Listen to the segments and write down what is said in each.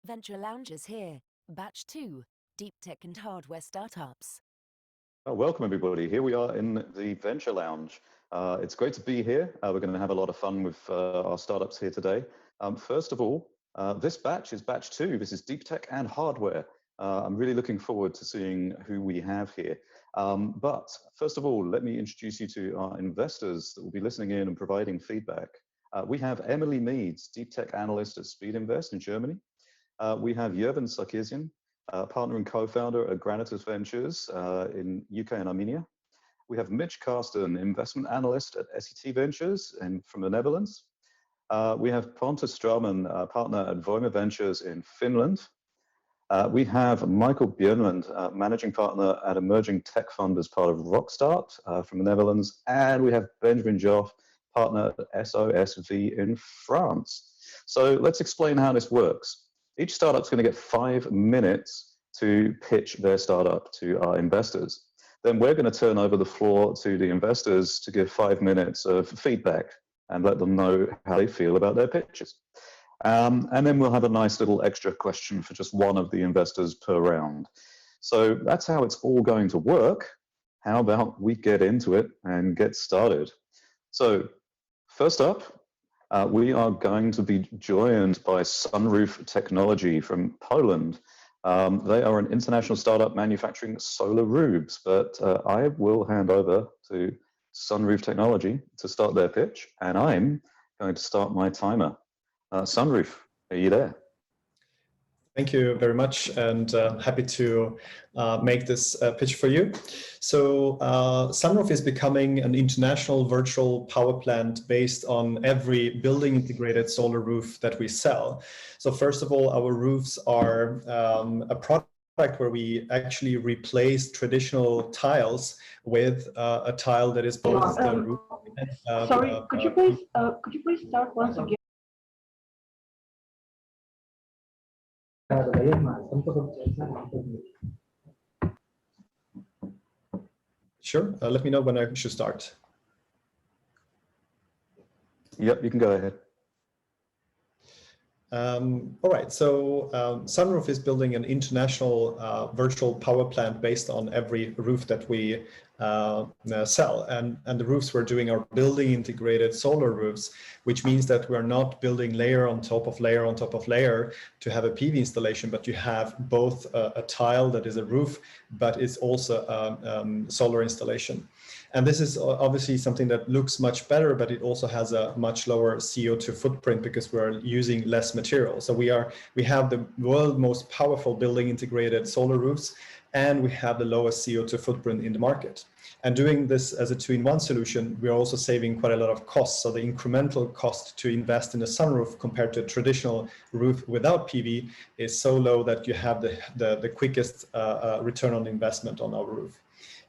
Venture Lounges here, Batch 2, Deep Tech and Hardware Startups. Welcome everybody. Here we are in the Venture Lounge. It's great to be here. We're going to have a lot of fun with our startups here today. First of all, this batch is Batch 2. This is Deep Tech and Hardware. I'm really looking forward to seeing who we have here. But first of all, let me introduce you to our investors that will be listening in and providing feedback. We have Emily Meads, Deep Tech Analyst at Speed Invest in Germany. We have Jürgen Sarkisian, partner and co-founder at Granitus Ventures in UK and Armenia. We have Mitch Karsten, investment analyst at SET Ventures from the Netherlands. We have Pontus Strauman, partner at Voima Ventures in Finland. We have Michael Björnlund, managing partner at Emerging Tech Fund as part of Rockstart from the Netherlands. And we have Benjamin Joff, partner at SOSV in France. So let's explain how this works. Each startup's going to get 5 minutes to pitch their startup to our investors. Then we're going to turn over the floor to the investors to give 5 minutes of feedback and let them know how they feel about their pitches. And then we'll have a nice little extra question for just one of the investors per round. So that's how it's all going to work. How about we get into it and get started? So first up, we are going to be joined by Sunroof Technology from Poland. They are an international startup manufacturing solar roofs, but I will hand over to Sunroof Technology to start their pitch, and I'm going to start my timer. Sunroof, are you there? Thank you very much, and happy to make this pitch for you. So Sunroof is becoming an international virtual power plant based on every building integrated solar roof that we sell. So first of all, our roofs are a product where we actually replace traditional tiles with a tile that is both the roof and, sorry, could you please start once again? Sure. Let me know when I should start. Yep, you can go ahead. All right, so Sunroof is building an international virtual power plant based on every roof that we sell. And the roofs we're doing are building integrated solar roofs, which means that we're not building layer on top of layer on top of layer to have a PV installation, but you have both a tile that is a roof, but it's also a solar installation. And this is obviously something that looks much better, but it also has a much lower CO2 footprint because we're using less material. So we have the world's most powerful building integrated solar roofs, and we have the lowest CO2 footprint in the market. And doing this as a two-in-one solution, we're also saving quite a lot of costs. So the incremental cost to invest in a sunroof compared to a traditional roof without PV is so low that you have the quickest return on investment on our roof.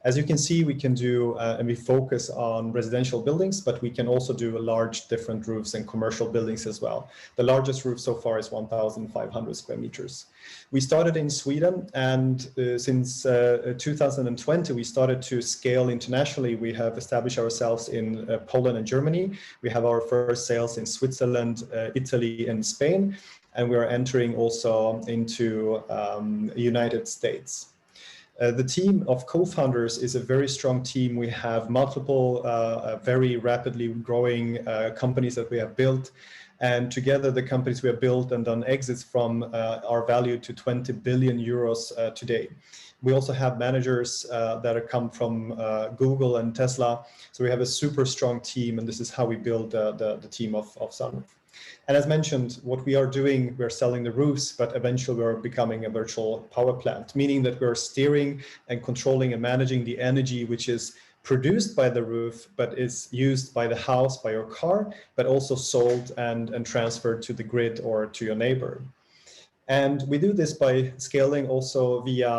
As you can see, we can do, and we focus on residential buildings, but we can also do large different roofs and commercial buildings as well. The largest roof so far is 1,500 square meters. We started in Sweden, and since 2020, we started to scale internationally. We have established ourselves in Poland and Germany. We have our first sales in Switzerland, Italy, and Spain, and we are entering also into United States. The team of co-founders is a very strong team. We have multiple very rapidly growing companies that we have built. And together, the companies we have built and done exits from are valued to 20 billion euros today. We also have managers that have come from Google and Tesla. So we have a super strong team, and this is how we build the team of Sunroof. And as mentioned, what we are doing, we're selling the roofs, but eventually we're becoming a virtual power plant, meaning that we're steering and controlling and managing the energy which is produced by the roof, but is used by the house, by your car, but also sold and transferred to the grid or to your neighbor. And we do this by scaling also via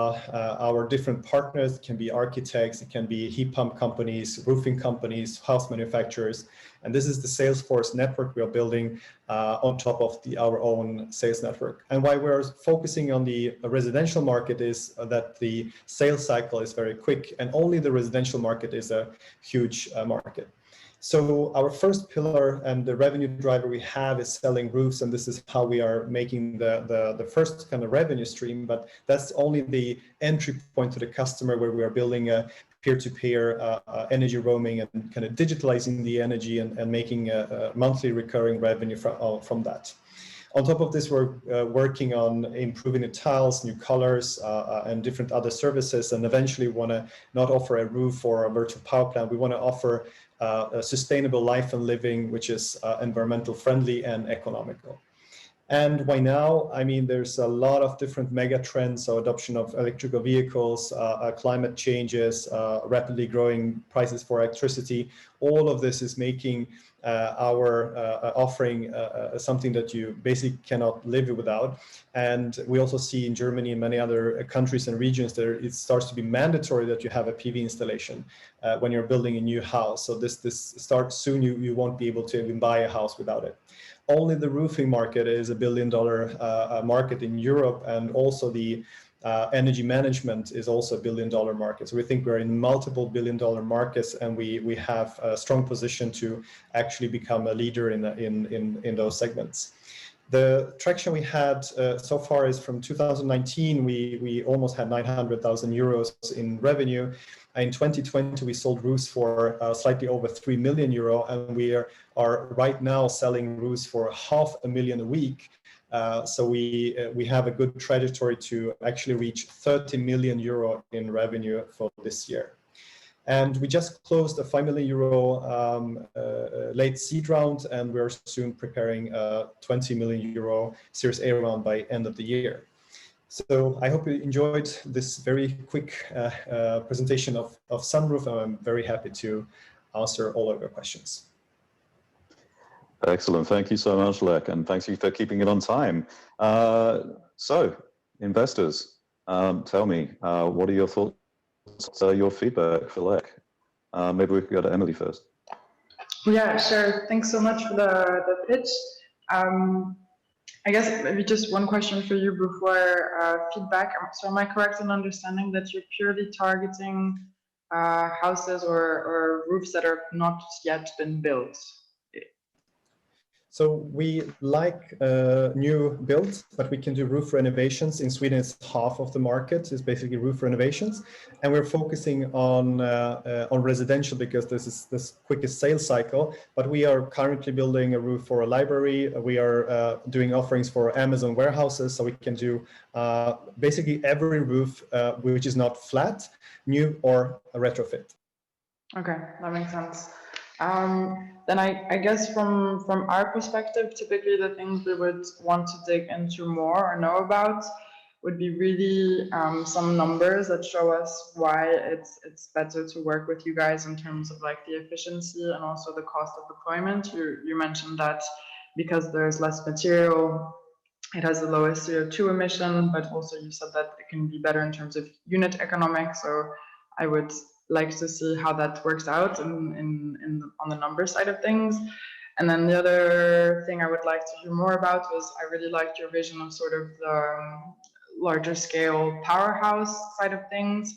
our different partners. It can be architects, it can be heat pump companies, roofing companies, house manufacturers. And this is the Salesforce network we are building on top of our own sales network. And why we're focusing on the residential market is that the sales cycle is very quick, and only the residential market is a huge market. So our first pillar and the revenue driver we have is selling roofs, and this is how we are making the first kind of revenue stream, but that's only the entry point to the customer, where we are building a peer-to-peer energy roaming and kind of digitalizing the energy and making a monthly recurring revenue from that. On top of this, we're working on improving the tiles, new colors, and different other services, and eventually want to not offer a roof or a virtual power plant. We want to offer a sustainable life and living, which is environmental friendly and economical. And why now? I mean, there's a lot of different mega trends, so adoption of electrical vehicles, climate changes, rapidly growing prices for electricity. All of this is making our offering something that you basically cannot live without. And we also see in Germany and many other countries and regions that it starts to be mandatory that you have a PV installation when you're building a new house. So this starts soon. You won't be able to even buy a house without it. Only the roofing market is $1 billion market in Europe, and also the energy management is also $1 billion market. So we think we're in multiple $1 billion markets, and we have a strong position to actually become a leader in those segments. The traction we had so far is from 2019, we almost had 900,000 euros in revenue. In 2020, we sold roofs for slightly over 3 million euro, and we are right now selling roofs for 500,000 a week. So we have a good trajectory to actually reach 30 million euro in revenue for this year. And we just closed a 5 million euro late seed round, and we're soon preparing a 20 million euro Series A round by end of the year. So I hope you enjoyed this very quick presentation of Sunroof, and I'm very happy to answer all of your questions. Excellent. Thank you so much, Lech, and thanks you for keeping it on time. So, investors, tell me, what are your thoughts, your feedback for Lech? Maybe we could go to Emily first. Yeah, sure. Thanks so much for the pitch. I guess maybe just one question for you before feedback. So am I correct in understanding that you're purely targeting houses or roofs that are not yet been built? So we like new builds, but we can do roof renovations. In Sweden, it's half of the market is basically roof renovations, and we're focusing on residential because this is the quickest sales cycle. But we are currently building a roof for a library. We are doing offerings for Amazon warehouses, so we can do basically every roof which is not flat, new or a retrofit. Okay, that makes sense. Then I guess from our perspective, typically the things we would want to dig into more or know about would be really some numbers that show us why it's better to work with you guys in terms of like the efficiency and also the cost of deployment. You mentioned that because there's less material, it has the lowest CO2 emission, but also you said that it can be better in terms of unit economics. So I would like to see how that works out on the number side of things. And then the other thing I would like to hear more about was I really liked your vision of sort of the larger scale powerhouse side of things.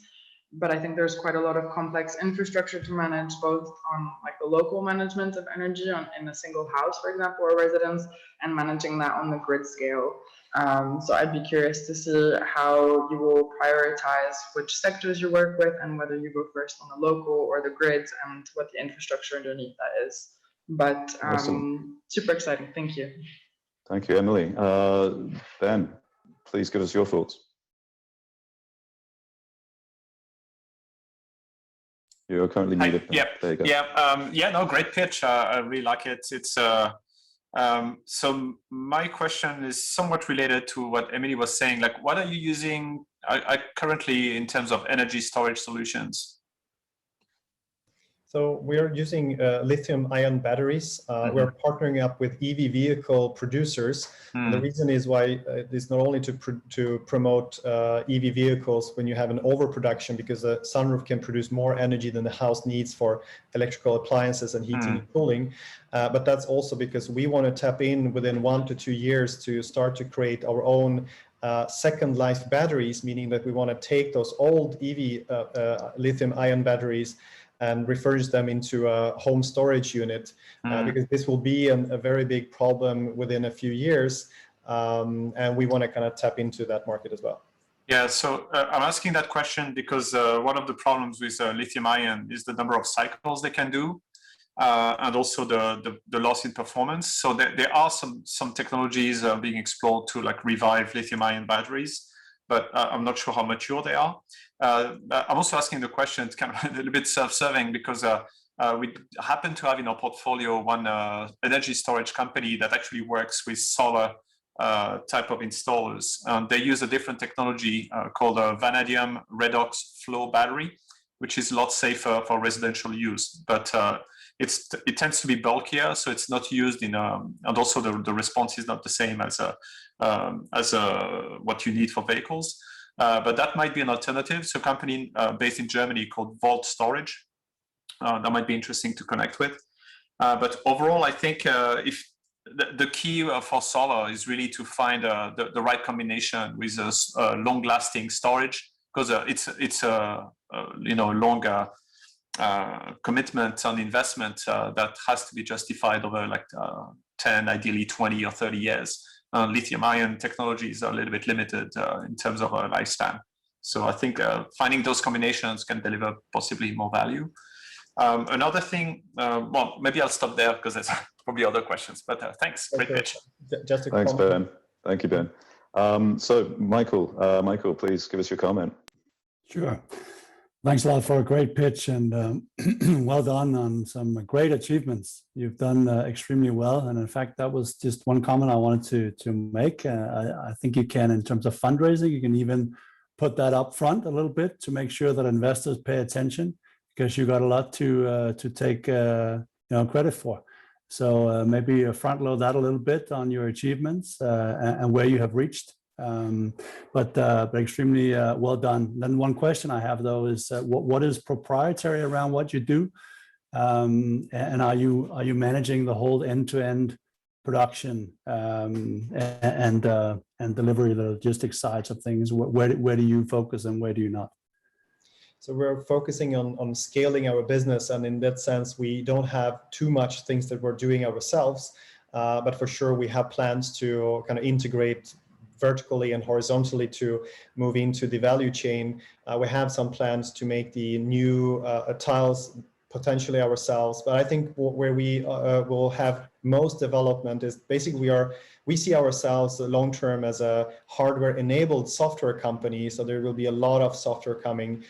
But I think there's quite a lot of complex infrastructure to manage, both on like the local management of energy in a single house, for example, or residence, and managing that on the grid scale. So I'd be curious to see how you will prioritize which sectors you work with and whether you go first on the local or the grids and what the infrastructure underneath that is. But awesome. Super exciting. Thank you. Thank you, Emily. Ben, please give us your thoughts. You're currently muted. Yeah, there you go. Yeah, no, great pitch. I really like it. It's so my question is somewhat related to what Emily was saying. Like, what are you using currently in terms of energy storage solutions? So we're using lithium-ion batteries. We're partnering up with EV vehicle producers. And the reason is why it's not only to promote EV vehicles when you have an overproduction, because the sunroof can produce more energy than the house needs for electrical appliances and heating and cooling. But that's also because we want to tap in within 1 to 2 years to start to create our own second life batteries, meaning that we want to take those old EV lithium-ion batteries and refurbish them into a home storage unit, because this will be a very big problem within a few years, and we want to kind of tap into that market as well. Yeah, so I'm asking that question because one of the problems with lithium ion is the number of cycles they can do, and also the loss in performance. So there are some technologies being explored to like revive lithium ion batteries, but I'm not sure how mature they are. I'm also asking the question, it's kind of a little bit self-serving, because we happen to have in our portfolio one energy storage company that actually works with solar type of installers. They use a different technology called a vanadium redox flow battery, which is a lot safer for residential use, but it tends to be bulkier, so it's not used in, and also the response is not the same as what you need for vehicles. But that might be an alternative. So a company based in Germany called Volt Storage, that might be interesting to connect with. But overall, I think if the key for solar is really to find the right combination with a long-lasting storage, because it's a longer commitment on investment that has to be justified over like 10, ideally 20 or 30 years. Lithium-ion technologies are a little bit limited in terms of lifespan. So I think finding those combinations can deliver possibly more value. Another thing, well, maybe I'll stop there because there's probably other questions, but thanks, great pitch. Thanks, Ben. Thank you, Ben. So Michael, please give us your comment. Sure. Thanks a lot for a great pitch, and well done on some great achievements. You've done extremely well, and in fact, that was just one comment I wanted to make. I think you can, in terms of fundraising, you can even put that up front a little bit to make sure that investors pay attention, because you got a lot to take credit for. So maybe front load that a little bit on your achievements and where you have reached. But extremely well done. Then one question I have though is what is proprietary around what you do, and are you managing the whole end-to-end production and delivery, the logistics sides of things? Where do you focus and where do you not? So we're focusing on scaling our business, and in that sense, we don't have too much things that we're doing ourselves, but for sure we have plans to kind of integrate vertically and horizontally to move into the value chain. We have some plans to make the new tiles potentially ourselves, but I think where we will have most development is basically we see ourselves long term as a hardware enabled software company, so there will be a lot of software coming.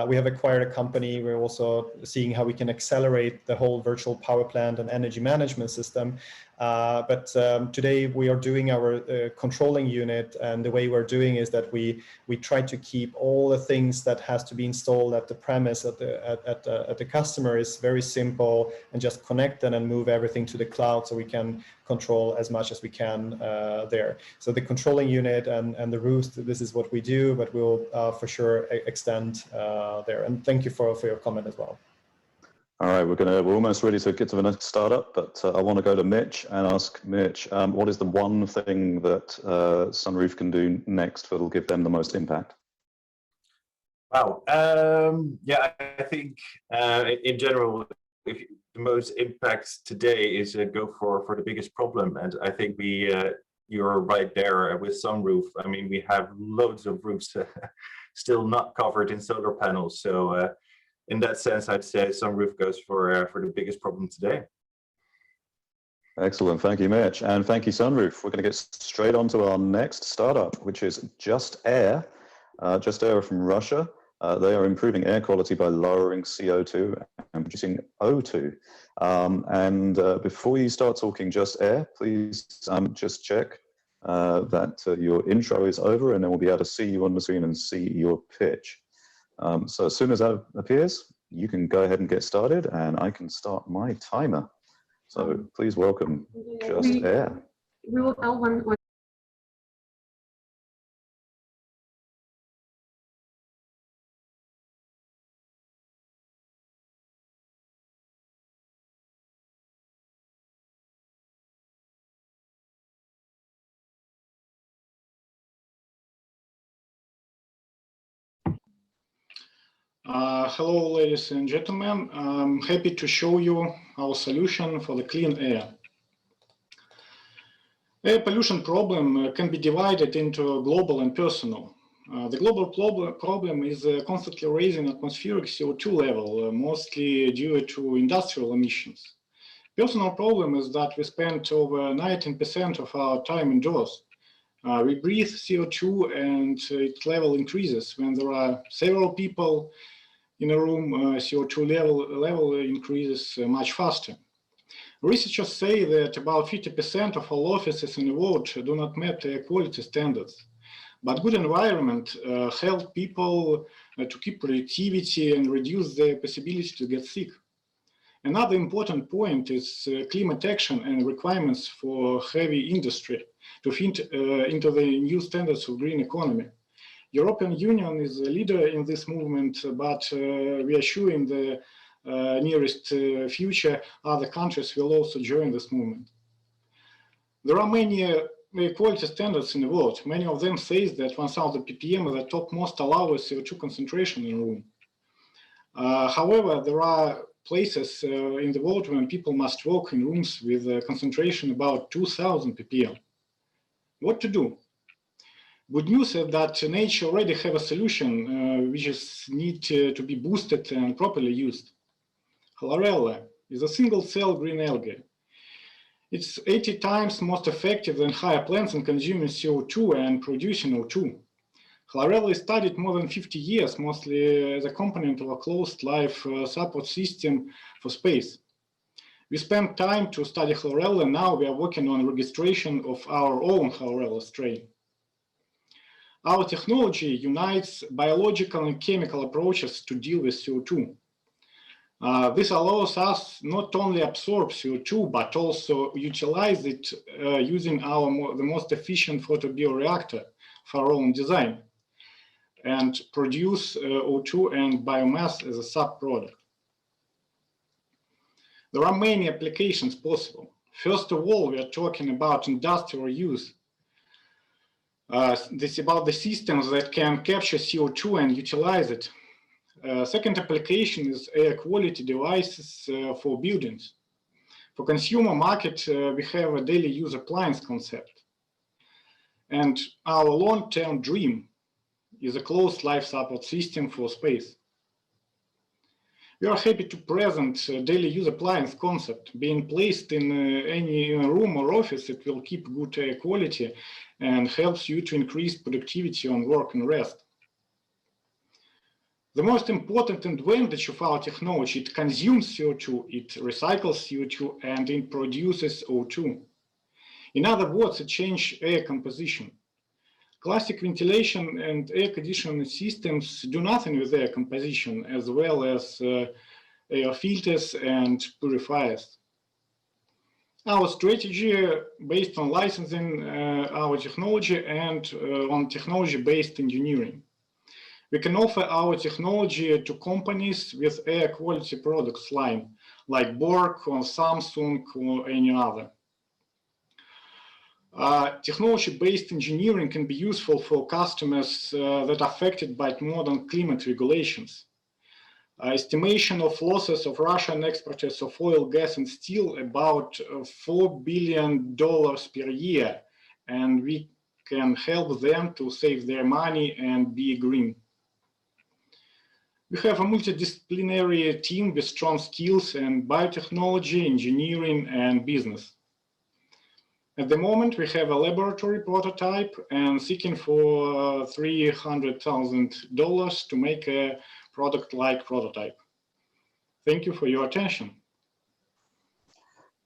We have acquired a company. We're also seeing how we can accelerate the whole virtual power plant and energy management system. But today we are doing our controlling unit, and the way we're doing is that we try to keep all the things that has to be installed at the premise at the customer is very simple, and just connect them and move everything to the cloud so we can control as much as we can there. So the controlling unit and the roofs, this is what we do, but we'll for sure extend there. And thank you for your comment as well. All right, we're almost ready to get to the next startup, but I want to go to Mitch and ask Mitch, what is the one thing that Sunroof can do next that'll give them the most impact? Wow. Yeah, I think in general, the most impact today is go for the biggest problem, and I think you're right there with Sunroof. I mean, we have loads of roofs still not covered in solar panels, so. In that sense, I'd say Sunroof goes for the biggest problem today. Excellent, thank you, Mitch, and thank you, Sunroof. We're going to get straight on to our next startup, which is Just Air. Just Air from Russia. They are improving air quality by lowering CO2 and producing O2. Before you start talking Just Air, please just check that your intro is over, and then we'll be able to see you on the screen and see your pitch. So as soon as that appears, you can go ahead and get started, and I can start my timer. So please welcome Just Air. We will tell when. Hello, ladies and gentlemen. I'm happy to show you our solution for the clean air. Air pollution problem can be divided into global and personal. The global problem is constantly raising atmospheric CO2 level, mostly due to industrial emissions. Personal problem is that we spend over 19% of our time indoors. We breathe CO2 and its level increases. When there are several people in a room, CO2 level increases much faster. Researchers say that about 50% of all offices in the world do not meet air quality standards. But good environment help people to keep productivity and reduce their possibility to get sick. Another important point is climate action and requirements for heavy industry to fit into the new standards of green economy. European Union is a leader in this movement, but we are sure in the nearest future other countries will also join this movement. There are many air quality standards in the world. Many of them say that 1000 ppm is the top most allowed CO2 concentration in a room. However, there are places in the world when people must work in rooms with a concentration about 2000 ppm. What to do? Good news is that nature already have a solution which is need to be boosted and properly used. Chlorella is a single-cell green algae. It's 80 times most effective than higher plants in consuming CO2 and producing O2. Chlorella is studied more than 50 years, mostly as a component of a closed life support system for space. We spent time to study chlorella, and now we are working on registration of our own chlorella strain. Our technology unites biological and chemical approaches to deal with CO2. This allows us not only absorb CO2, but also utilize it using the most efficient photobioreactor for our own design and produce O2 and biomass as a sub-product. There are many applications possible. First of all, we are talking about industrial use. This is about the systems that can capture CO2 and utilize it. Second application is air quality devices for buildings. For consumer market, we have a daily use appliance concept. And our long-term dream is a closed life support system for space. We are happy to present daily use appliance concept. Being placed in any room or office, it will keep good air quality and helps you to increase productivity on work and rest. The most important advantage of our technology, it consumes CO2, it recycles CO2, and it produces O2. In other words, it changes air composition. Classic ventilation and air conditioning systems do nothing with air composition, as well as air filters and purifiers. Our strategy based on licensing our technology and on technology-based engineering. We can offer our technology to companies with air quality products line, like Borg or Samsung or any other. Technology-based engineering can be useful for customers that are affected by modern climate regulations. Estimation of losses of Russian exporters of oil, gas, and steel about $4 billion per year, and we can help them to save their money and be green. We have a multidisciplinary team with strong skills in biotechnology, engineering, and business. At the moment, we have a laboratory prototype and seeking for $300,000 to make a product-like prototype. Thank you for your attention.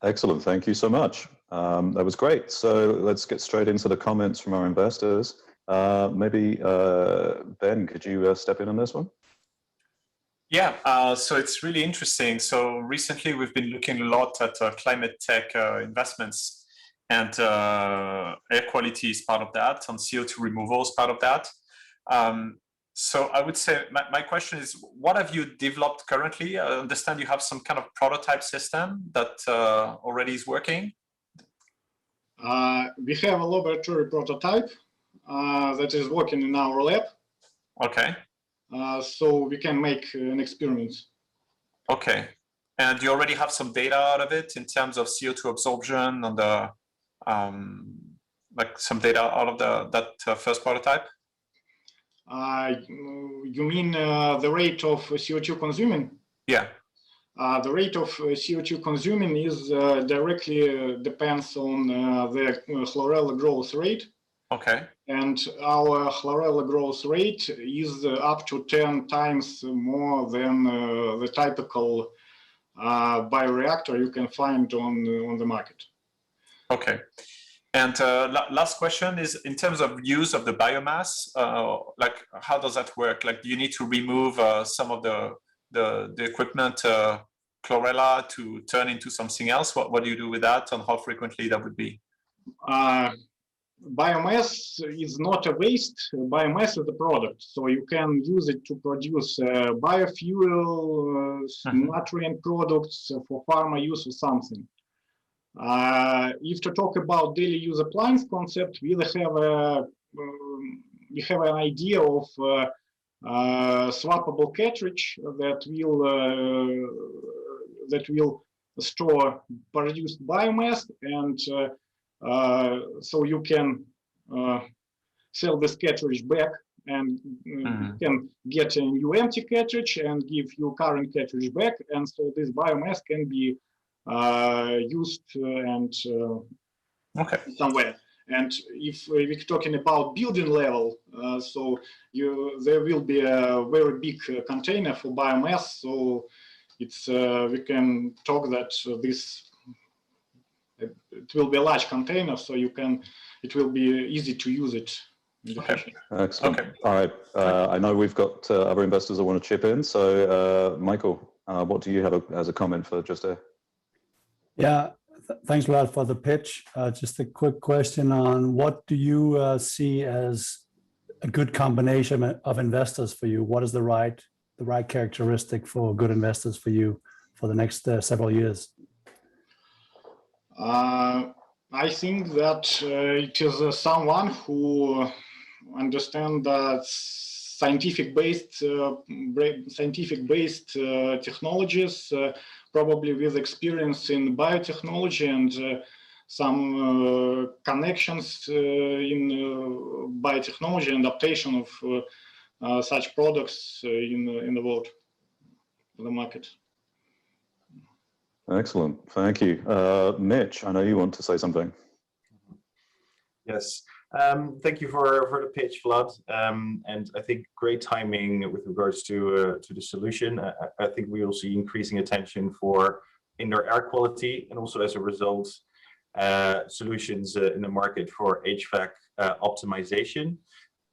Excellent, thank you so much. That was great. So let's get straight into the comments from our investors. Maybe Ben, could you step in on this one? Yeah, so it's really interesting. So recently we've been looking a lot at climate tech investments, and air quality is part of that, and CO2 removal is part of that. So I would say my question is, what have you developed currently? I understand you have some kind of prototype system that already is working. We have a laboratory prototype that is working in our lab. Okay. so we can make an experiment. Okay. And you already have some data out of it in terms of CO2 absorption on the, like some data out of that first prototype? You mean the rate of CO2 consuming? Yeah. The rate of CO2 consuming is directly depends on the chlorella growth rate. Okay. And our chlorella growth rate is up to 10 times more than the typical bioreactor you can find on the market. Okay. And last question is in terms of use of the biomass, like how does that work? Like, do you need to remove some of the equipment chlorella to turn into something else? What do you do with that, and how frequently that would be? Biomass is not a waste. Biomass is a product, so you can use it to produce biofuel, nutrient products for pharma use or something. If to talk about daily use appliance concept, we have an idea of swappable cartridge that will store produced biomass, and so you can sell this cartridge back, and you can get a new empty cartridge and give your current cartridge back, and so this biomass can be used and somewhere. And if we're talking about building level, so there will be a very big container for biomass. So it's we can talk that it will be a large container, so it will be easy to use it. Okay. Excellent. Okay. All right. I know we've got other investors that want to chip in. So Michael, what do you have as a comment for Just Air? Yeah, thanks a lot for the pitch. Just a quick question on what do you see as a good combination of investors for you? What is the right characteristic for good investors for you for the next several years? I think that it is someone who understands that scientific-based technologies, probably with experience in biotechnology and some connections in biotechnology and adaptation of such products in the world, the market. Excellent, thank you. Mitch, I know you want to say something. Yes, thank you for the pitch, Vlad. And I think great timing with regards to the solution. I think we will see increasing attention for indoor air quality, and also as a result, solutions in the market for HVAC optimization.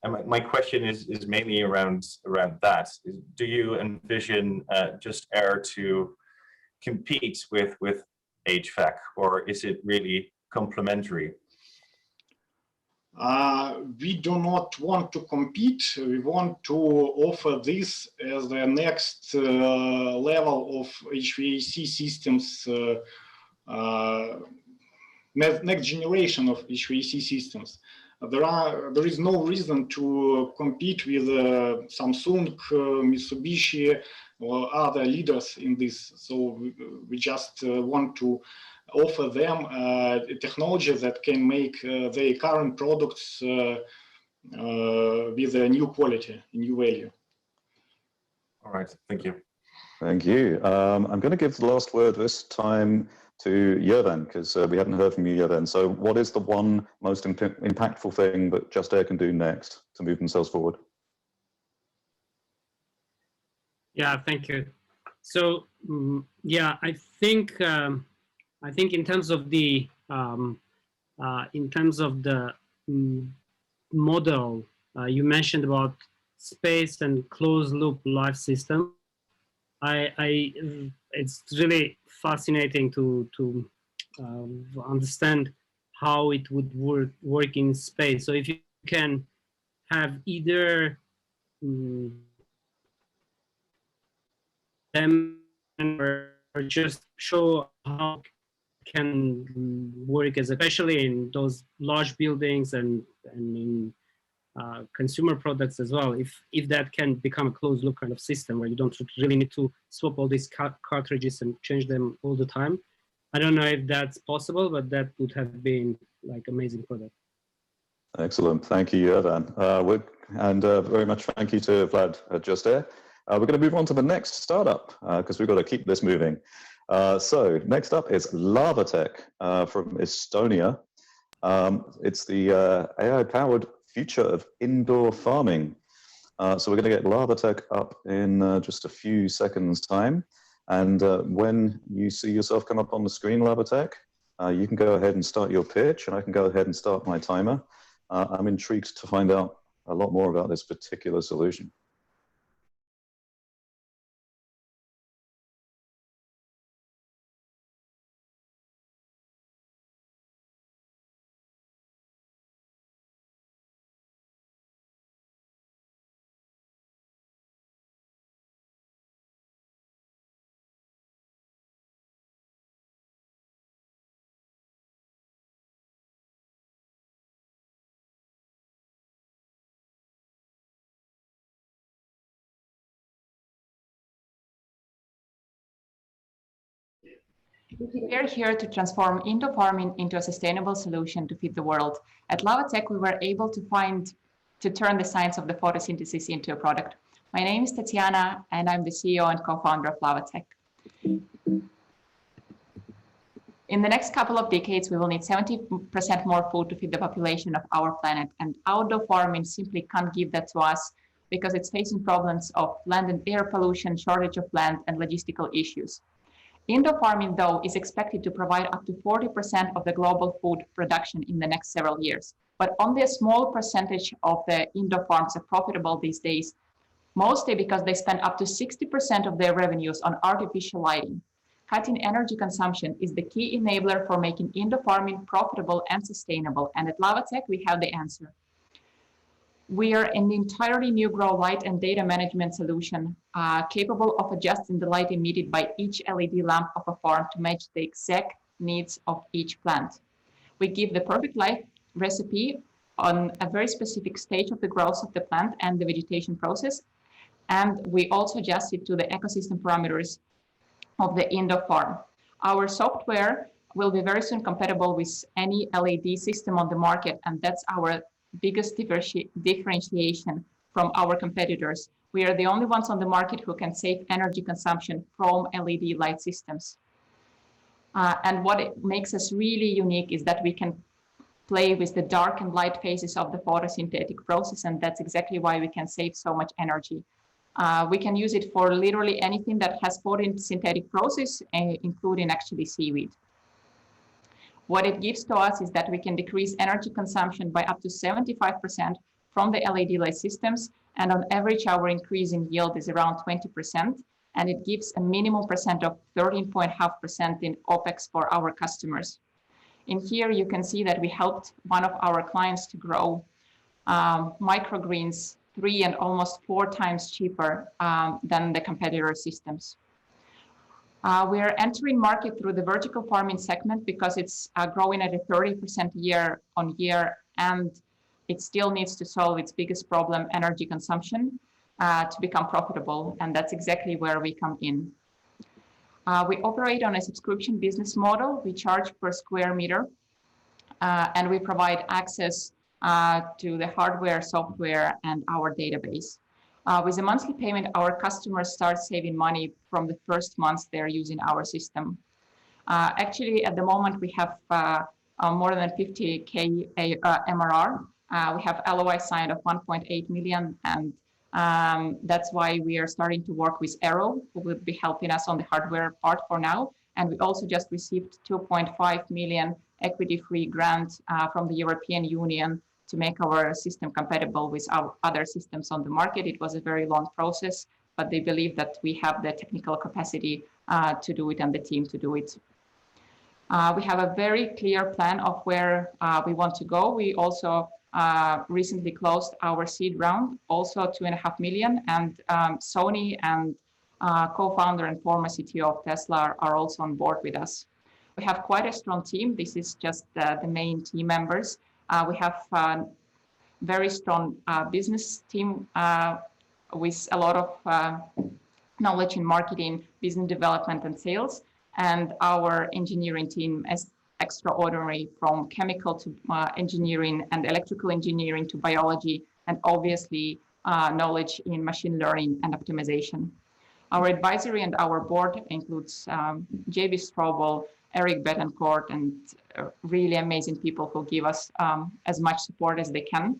And my question is mainly around that. Do you envision Just Air to compete with HVAC, or is it really complementary? We do not want to compete. We want to offer this as the next level of HVAC systems, next generation of HVAC systems. There is no reason to compete with Samsung, Mitsubishi, or other leaders in this. So we just want to offer them a technology that can make their current products with a new quality, new value. All right, thank you. Thank you. I'm going to give the last word this time to Yervan, because we haven't heard from you, Yervan. So what is the one most impactful thing that Just Air can do next to move themselves forward? Yeah, thank you. So yeah, I think in terms of the model you mentioned about space and closed loop life system, it's really fascinating to understand how it would work in space. So if you can have either them or just show how it can work, especially in those large buildings and in consumer products as well. If that can become a closed loop kind of system where you don't really need to swap all these cartridges and change them all the time. I don't know if that's possible, but that would have been like amazing product. Excellent. Thank you, Ivan. And very much thank you to Vlad just there. We're going to move on to the next startup because we've got to keep this moving. So next up is Laava Tech from Estonia. It's the AI-powered future of indoor farming. So we're going to get Laava Tech up in just a few seconds' time. And when you see yourself come up on the screen, Laava Tech, you can go ahead and start your pitch, and I can go ahead and start my timer. I'm intrigued to find out a lot more about this particular solution. We are here to transform indoor farming into a sustainable solution to feed the world. At Laava Tech, we were able to turn the science of the photosynthesis into a product. My name is Tatiana, and I'm the CEO and co-founder of Laava Tech. In the next couple of decades, we will need 70% more food to feed the population of our planet, and outdoor farming simply can't give that to us because it's facing problems of land and air pollution, shortage of land, and logistical issues. Indoor farming, though, is expected to provide up to 40% of the global food production in the next several years. But only a small percentage of the indoor farms are profitable these days, mostly because they spend up to 60% of their revenues on artificial lighting. Cutting energy consumption is the key enabler for making indoor farming profitable and sustainable. And at Laava Tech, we have the answer. We are an entirely new grow light and data management solution capable of adjusting the light emitted by each LED lamp of a farm to match the exact needs of each plant. We give the perfect light recipe on a very specific stage of the growth of the plant and the vegetation process. And we also adjust it to the ecosystem parameters of the indoor farm. Our software will be very soon compatible with any LED system on the market, and that's our biggest differentiation from our competitors. We are the only ones on the market who can save energy consumption from LED light systems. And what it makes us really unique is that we can play with the dark and light phases of the photosynthetic process, and that's exactly why we can save so much energy. We can use it for literally anything that has photosynthetic process, including actually seaweed. What it gives to us is that we can decrease energy consumption by up to 75% from the LED light systems, and on average our increase in yield is around 20%, and it gives a minimum percent of 13.5% in OPEX for our customers. In here you can see that we helped one of our clients to grow microgreens 3 and almost 4 times cheaper than the competitor systems. We are entering market through the vertical farming segment because it's growing at a 30% year on year, and it still needs to solve its biggest problem, energy consumption, to become profitable, and that's exactly where we come in. We operate on a subscription business model. We charge per square meter, and we provide access to the hardware, software, and our database. With a monthly payment, our customers start saving money from the first months they're using our system. Actually, at the moment, we have more than 50K MRR. We have LOI signed of 1.8 million, and that's why we are starting to work with Arrow, who will be helping us on the hardware part for now. And we also just received 2.5 million equity-free grant from the European Union to make our system compatible with our other systems on the market. It was a very long process, but they believe that we have the technical capacity to do it and the team to do it. We have a very clear plan of where we want to go. We also recently closed our seed round, also 2.5 million, and Sony and co-founder and former CTO of Tesla are also on board with us. We have quite a strong team. This is just the main team members. We have very strong business team with a lot of knowledge in marketing, business development, and sales. And our engineering team is extraordinary, from chemical to engineering and electrical engineering to biology, and obviously knowledge in machine learning and optimization. Our advisory and our board includes JB Strobel, Eric Betancourt, and really amazing people who give us as much support as they can.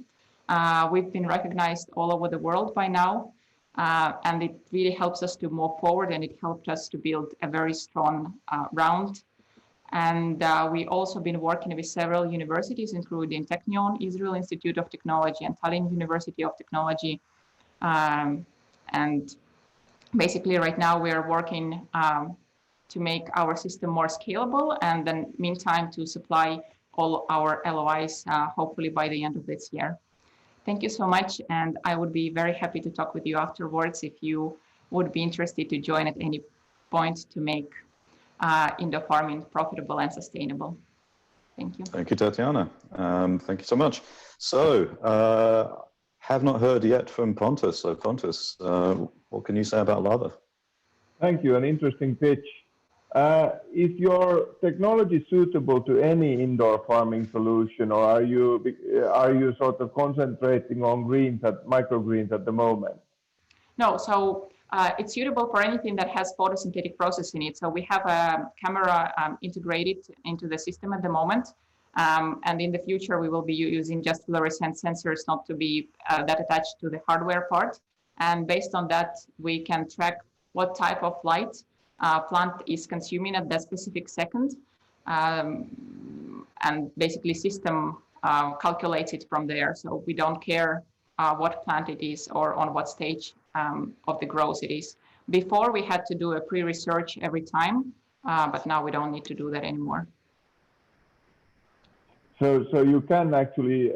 We've been recognized all over the world by now, and it really helps us to move forward, and it helped us to build a very strong round. And we also been working with several universities, including Technion, Israel Institute of Technology, and Tallinn University of Technology. And basically right now we are working to make our system more scalable, and then meantime to supply all our LOIs hopefully by the end of this year. Thank you so much, and I would be very happy to talk with you afterwards if you would be interested to join at any point to make indoor farming profitable and sustainable. Thank you. Thank you, Tatiana. Thank you so much. So, have not heard yet from Pontus. So Pontus, what can you say about Laava? Thank you, an interesting pitch. Is your technology suitable to any indoor farming solution, or are you sort of concentrating on microgreens at the moment? No, so it's suitable for anything that has photosynthetic process in it. So we have a camera integrated into the system at the moment. And in the future, we will be using just fluorescent sensors, not to be that attached to the hardware part. And based on that, we can track what type of light plant is consuming at that specific second. And basically system calculates it from there. So we don't care what plant it is or on what stage of the growth it is. Before we had to do a pre-research every time, but now we don't need to do that anymore. So you can actually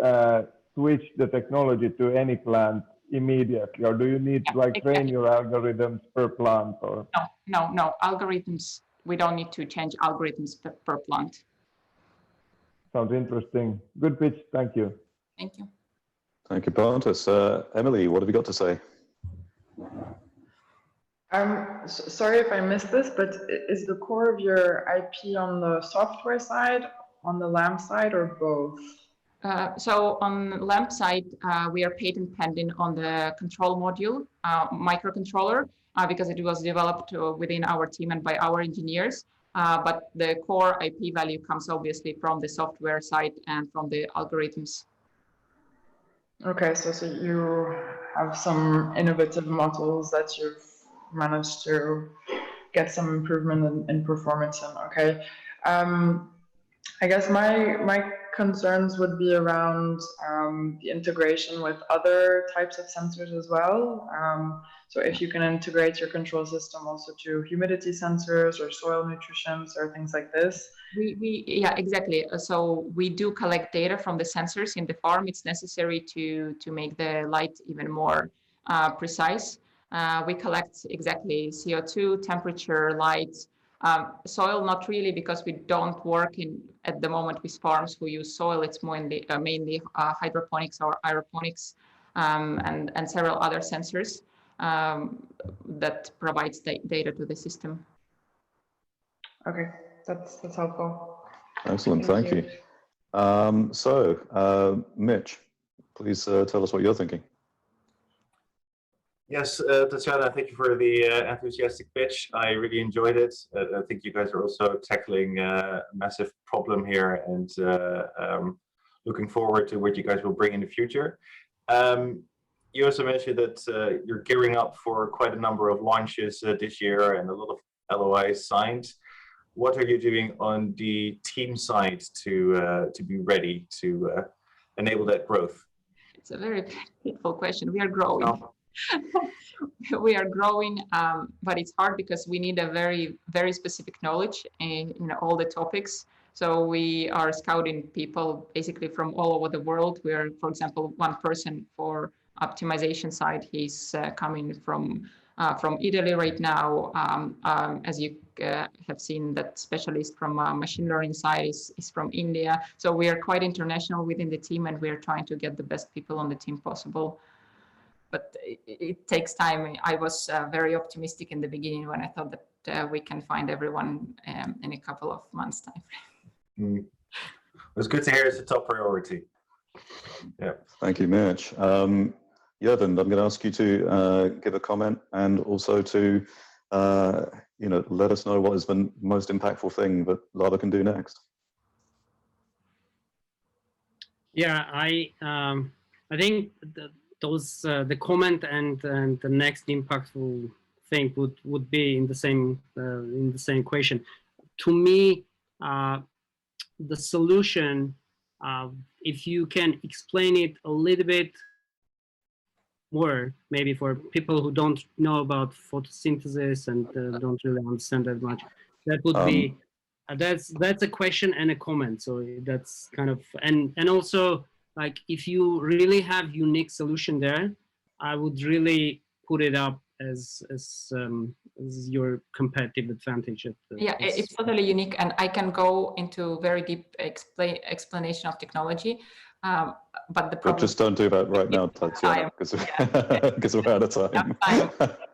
switch the technology to any plant immediately, or do you need to train your algorithms per plant? Or? No, algorithms, we don't need to change algorithms per plant. Sounds interesting. Good pitch, thank you. Thank you. Thank you, Pontus. Emily, what have you got to say? Sorry if I missed this, but is the core of your IP on the software side, on the LAMP side, or both? So on LAMP side, we are patent pending on the control module, microcontroller, because it was developed within our team and by our engineers. But the core IP value comes obviously from the software side and from the algorithms. Okay, so you have some innovative models that you've managed to get some improvement in performance in. Okay, I guess my concerns would be around the integration with other types of sensors as well. So if you can integrate your control system also to humidity sensors or soil nutrition or things like this. Yeah, exactly. So we do collect data from the sensors in the farm. It's necessary to make the light even more precise. We collect exactly CO2, temperature, light, soil, not really, because we don't work at the moment with farms who use soil. It's mainly hydroponics or aeroponics and several other sensors that provides data to the system. Okay, that's helpful. Excellent, thank you. So, Mitch, please tell us what you're thinking. Yes, Tatiana, thank you for the enthusiastic pitch. I really enjoyed it. I think you guys are also tackling a massive problem here, and looking forward to what you guys will bring in the future. You also mentioned that you're gearing up for quite a number of launches this year and a lot of LOIs signed. What are you doing on the team side to be ready to enable that growth? It's a very painful question. We are growing. Oh. We are growing, but it's hard because we need a very, very specific knowledge in all the topics. So we are scouting people basically from all over the world. We are, for example, one person for optimization side. He's coming from from Italy right now. As you have seen, that specialist from machine learning side is from India. So we are quite international within the team, and we are trying to get the best people on the team possible. But it takes time. I was very optimistic in the beginning when I thought that we can find everyone in a couple of months' time. It's good to hear it's a top priority. Yeah. Thank you, Mitch. Jurgen, I'm going to ask you to give a comment and also to let us know what is the most impactful thing that Laava can do next. Yeah, I think the comment and the next impactful thing would be in the same equation. To me, the solution, if you can explain it a little bit more, maybe for people who don't know about photosynthesis and don't really understand that much, that would be that's a question and a comment. So that's kind of and also, like, if you really have unique solution there, I would really put it up as your competitive advantage. Yeah, it's totally unique, and I can go into very deep explanation of technology. But the problem. But just don't do that right now, Tatiana, because we're out of time.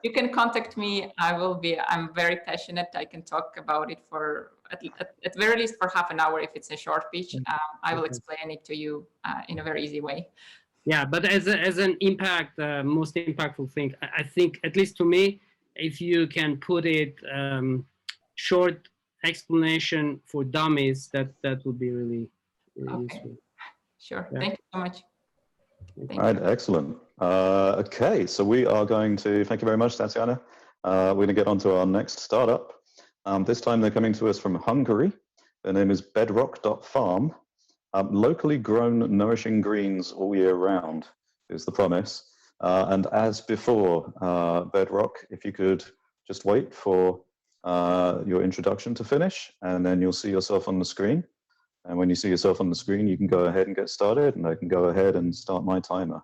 You can contact me. I'm very passionate. I can talk about it for at very least for half an hour if it's a short pitch. I will explain it to you in a very easy way. Yeah, but as an impact, most impactful thing, I think, at least to me, if you can put it short explanation for dummies, that would be really useful. Sure. Yeah. Thank you so much. All right, excellent. Okay, so we are going to, thank you very much, Tatiana. We're going to get on to our next startup. This time they're coming to us from Hungary. Their name is bedrock.farm. Locally grown, nourishing greens all year round is the promise. And as before, Bedrock, if you could just wait for your introduction to finish, and then you'll see yourself on the screen. And when you see yourself on the screen, you can go ahead and get started, and I can go ahead and start my timer.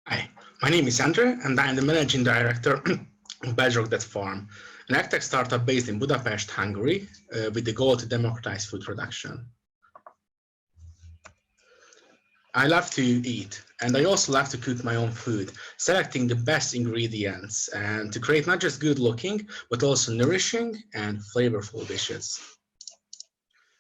Hi, my name is Andre, and I'm the managing director of bedrock.farm, an agtech startup based in Budapest, Hungary, with the goal to democratize food production. I love to eat, and I also love to cook my own food, selecting the best ingredients and to create not just good looking, but also nourishing and flavorful dishes.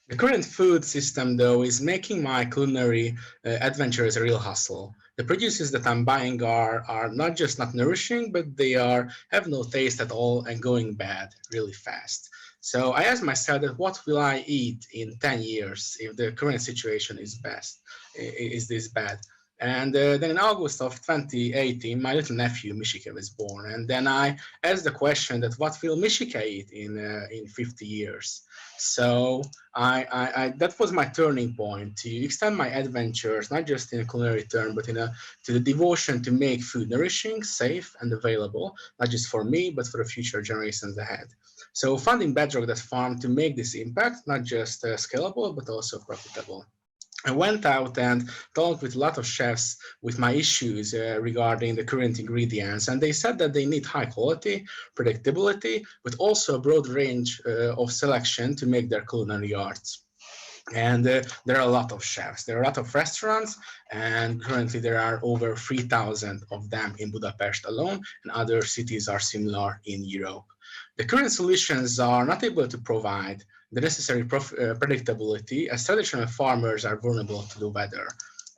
The current food system, though, is making my culinary adventures a real hustle. The produces that I'm buying are not just not nourishing, but they have no taste at all and going bad really fast. So I asked myself that what will I eat in 10 years if the current situation is this bad? And then in August of 2018, my little nephew Mishika was born. And then I asked the question that what will Mishika eat in 50 years? So that was my turning point to extend my adventures, not just in a culinary term, but to the devotion to make food nourishing, safe, and available, not just for me, but for the future generations ahead. So funding bedrock.farm to make this impact, not just scalable, but also profitable. I went out and talked with a lot of chefs with my issues regarding the current ingredients, and they said that they need high quality, predictability, but also a broad range of selection to make their culinary arts. And there are a lot of chefs, there are a lot of restaurants, and currently there are over 3,000 of them in Budapest alone, and other cities are similar in Europe. The current solutions are not able to provide the necessary predictability, as traditional farmers are vulnerable to the weather.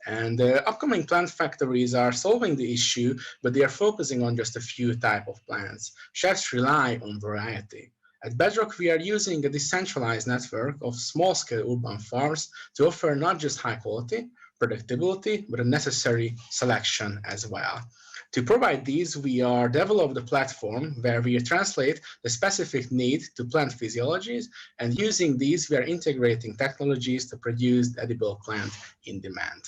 And upcoming plant factories are solving the issue, but they are focusing on just a few types of plants. Chefs rely on variety. At Bedrock, we are using a decentralized network of small-scale urban farms to offer not just high quality, predictability, but a necessary selection as well. To provide these, we are developed a platform where we translate the specific need to plant physiologies, and using these, we are integrating technologies to produce edible plant in demand.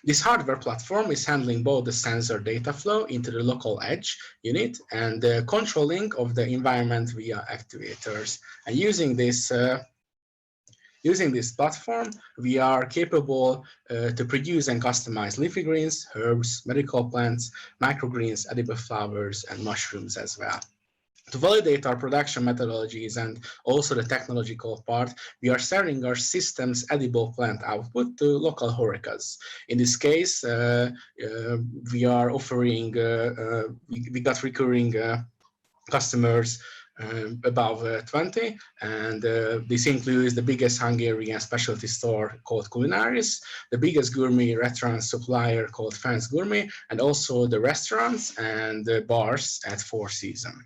This hardware platform is handling both the sensor data flow into the local edge unit and the controlling of the environment via actuators. And using this platform, we are capable to produce and customize leafy greens, herbs, medical plants, microgreens, edible flowers, and mushrooms as well. To validate our production methodologies and also the technological part, we are sharing our system's edible plant output to local horecas. In this case, we are offering, we got recurring customers above 20, and this includes the biggest Hungarian specialty store called Culinaris, the biggest gourmet restaurant supplier called France Gourmet, and also the restaurants and the bars at Four Seasons.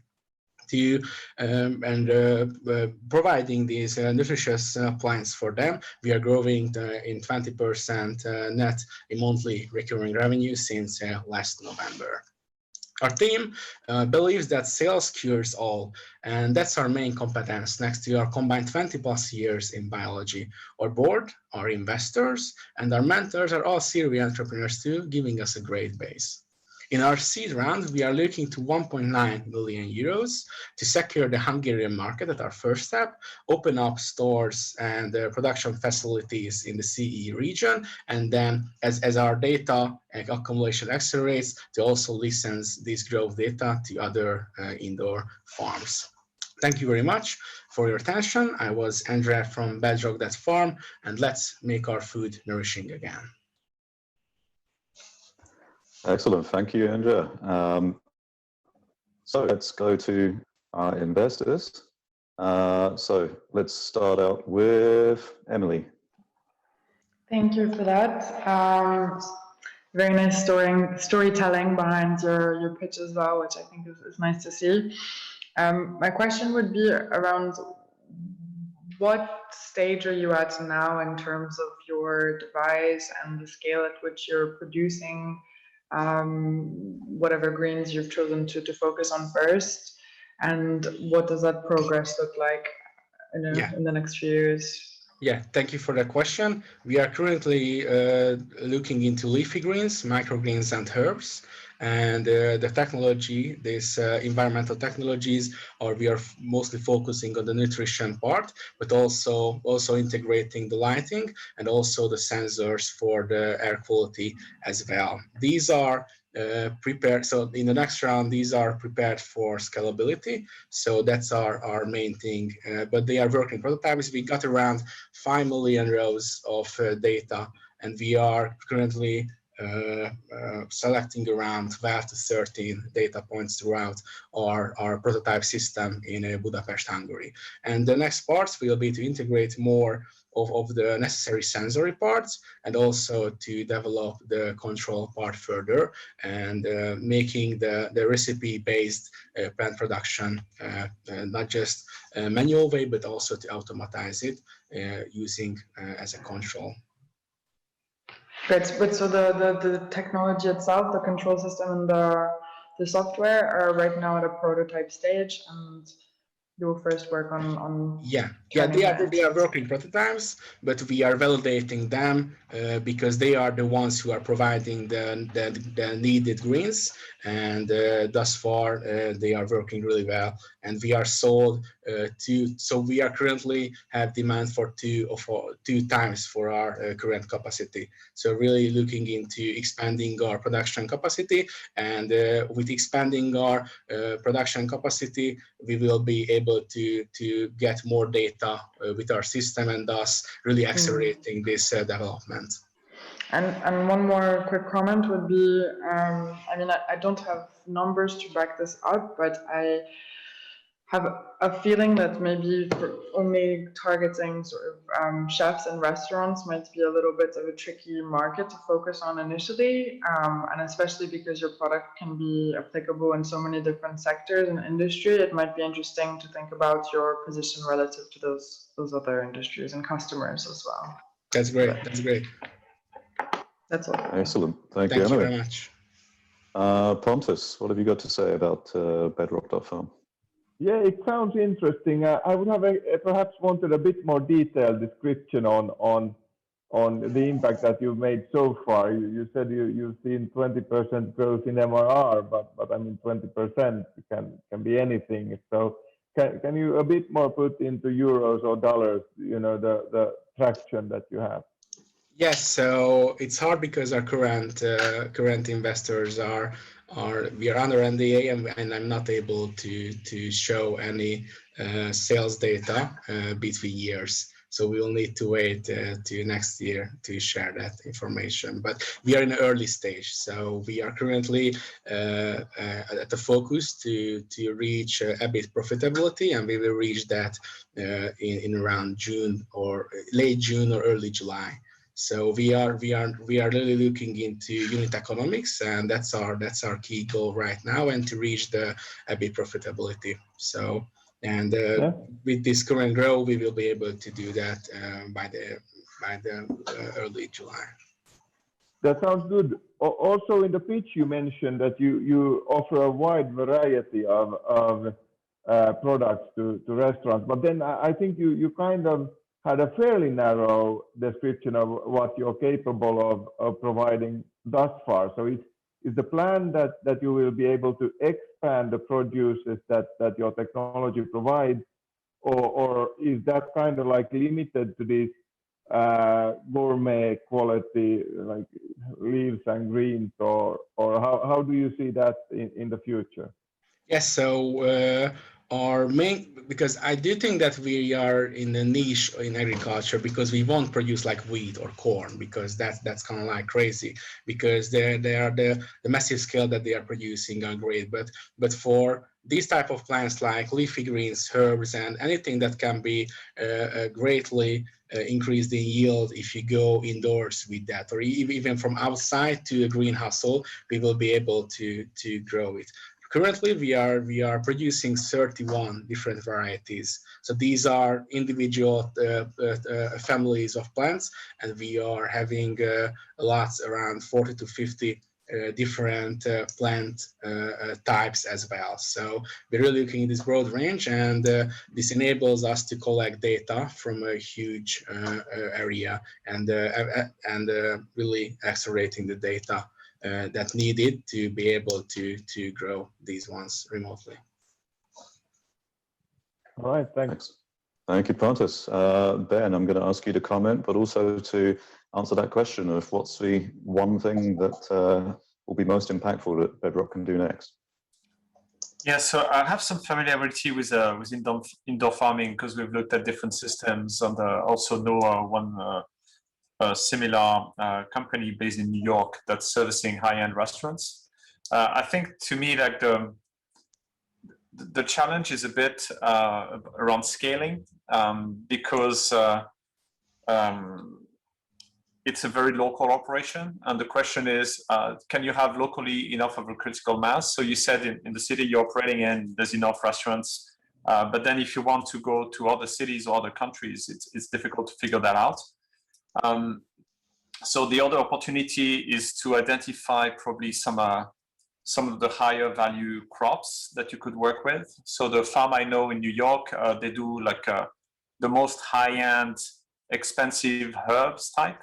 Providing these nutritious plants for them, we are growing in 20% net in monthly recurring revenue since last November. Our team believes that sales cures all, and that's our main competence next to our combined 20 plus years in biology. Our board, our investors, and our mentors are all serial entrepreneurs too, giving us a great base. In our seed round, we are looking to 1.9 million euros to secure the Hungarian market at our first step, open up stores and production facilities in the CE region, and then as our data accumulation accelerates, to also license this growth data to other indoor farms. Thank you very much for your attention. I was Andrea from bedrock.farm, and let's make our food nourishing again. Excellent, thank you, Andrea. So let's go to our investors. So let's start out with Emily. Thank you for that. Very nice storytelling behind your pitch as well, which I think is nice to see. My question would be around what stage are you at now in terms of your device and the scale at which you're producing whatever greens you've chosen to focus on first, and what does that progress look like in the next few years? Yeah, thank you for that question. We are currently looking into leafy greens, microgreens, and herbs. And the technology, these environmental technologies, we are mostly focusing on the nutrition part, but also integrating the lighting and also the sensors for the air quality as well. These are prepared, so in the next round, these are prepared for scalability. So that's our main thing, but they are working prototypes. We got around 5 million rows of data and we are currently selecting around 12 to 13 data points throughout our prototype system in Budapest, Hungary. And the next parts will be to integrate more of the necessary sensory parts, and also to develop the control part further, and making the recipe-based plant production not just a manual way, but also to automatize it using as a control. Great, but so the technology itself, the control system and the software are right now at a prototype stage, and you will first work on they are working prototypes, but we are validating them because they are the ones who are providing the needed greens, and thus far they are working really well, and we are sold so we are currently have demand for two times for our current capacity. So really looking into expanding our production capacity, and with expanding our production capacity, we will be able to get more data with our system, and thus really accelerating this development. And one more quick comment would be, I mean, I don't have numbers to back this up, but I have a feeling that maybe for only targeting sort of chefs and restaurants might be a little bit of a tricky market to focus on initially, and especially because your product can be applicable in so many different sectors and industry, it might be interesting to think about your position relative to those other industries and customers as well. That's great. That's great. That's all. Excellent. Thank you, Thank you Emily. very much. Pontus, what have you got to say about bedrock.farm? Yeah, it sounds interesting. I would have perhaps wanted a bit more detailed description on the impact that you've made so far. You said you've seen 20% growth in MRR, but I mean 20% can be anything. So can you a bit more put into euros or dollars, you know, the traction that you have? Yes, so it's hard because our current investors we are under NDA, and I'm not able to show any sales data between years. So we will need to wait to next year to share that information. But we are in an early stage, so we are currently at the focus to reach EBIT profitability, and we will reach that in around June or late June or early July. So we are really looking into unit economics, and that's our key goal right now, and to reach the EBIT profitability. So with this current growth, we will be able to do that by the early July. That sounds good. Also, in the pitch, you mentioned that you offer a wide variety of products to restaurants, but then I think you kind of had a fairly narrow description of what you're capable of providing thus far. So is the plan that you will be able to expand the produces that your technology provides, or is that kind of like limited to this gourmet quality, like leaves and greens, or how do you see that in the future? Yes, so our main, because I do think that we are in a niche in agriculture, because we won't produce like wheat or corn, because that's kind of like crazy, because they are the massive scale that they are producing are great, but for these type of plants like leafy greens, herbs, and anything that can be greatly increased in yield if you go indoors with that, or even from outside to a greenhouse, we will be able to grow it. Currently, we are producing 31 different varieties. So these are individual families of plants, and we are having lots, around 40 to 50 different plant types as well. So we're really looking at this broad range, and this enables us to collect data from a huge area, and really accelerating the data that needed to be able to grow these ones remotely. All right, thanks. Thank you, Pontus. Ben, I'm going to ask you to comment, but also to answer that question of what's the one thing that will be most impactful that Bedrock can do next. Yeah, so I have some familiarity with indoor farming, because we've looked at different systems, and also know one a similar company based in New York that's servicing high-end restaurants. I think to me, like the challenge is a bit around scaling because it's a very local operation. And the question is, can you have locally enough of a critical mass? So you said in the city you're operating in, there's enough restaurants. But then if you want to go to other cities or other countries, it's difficult to figure that out. So the other opportunity is to identify probably some of the higher value crops that you could work with. So the farm I know in New York, they do like the most high-end, expensive herbs type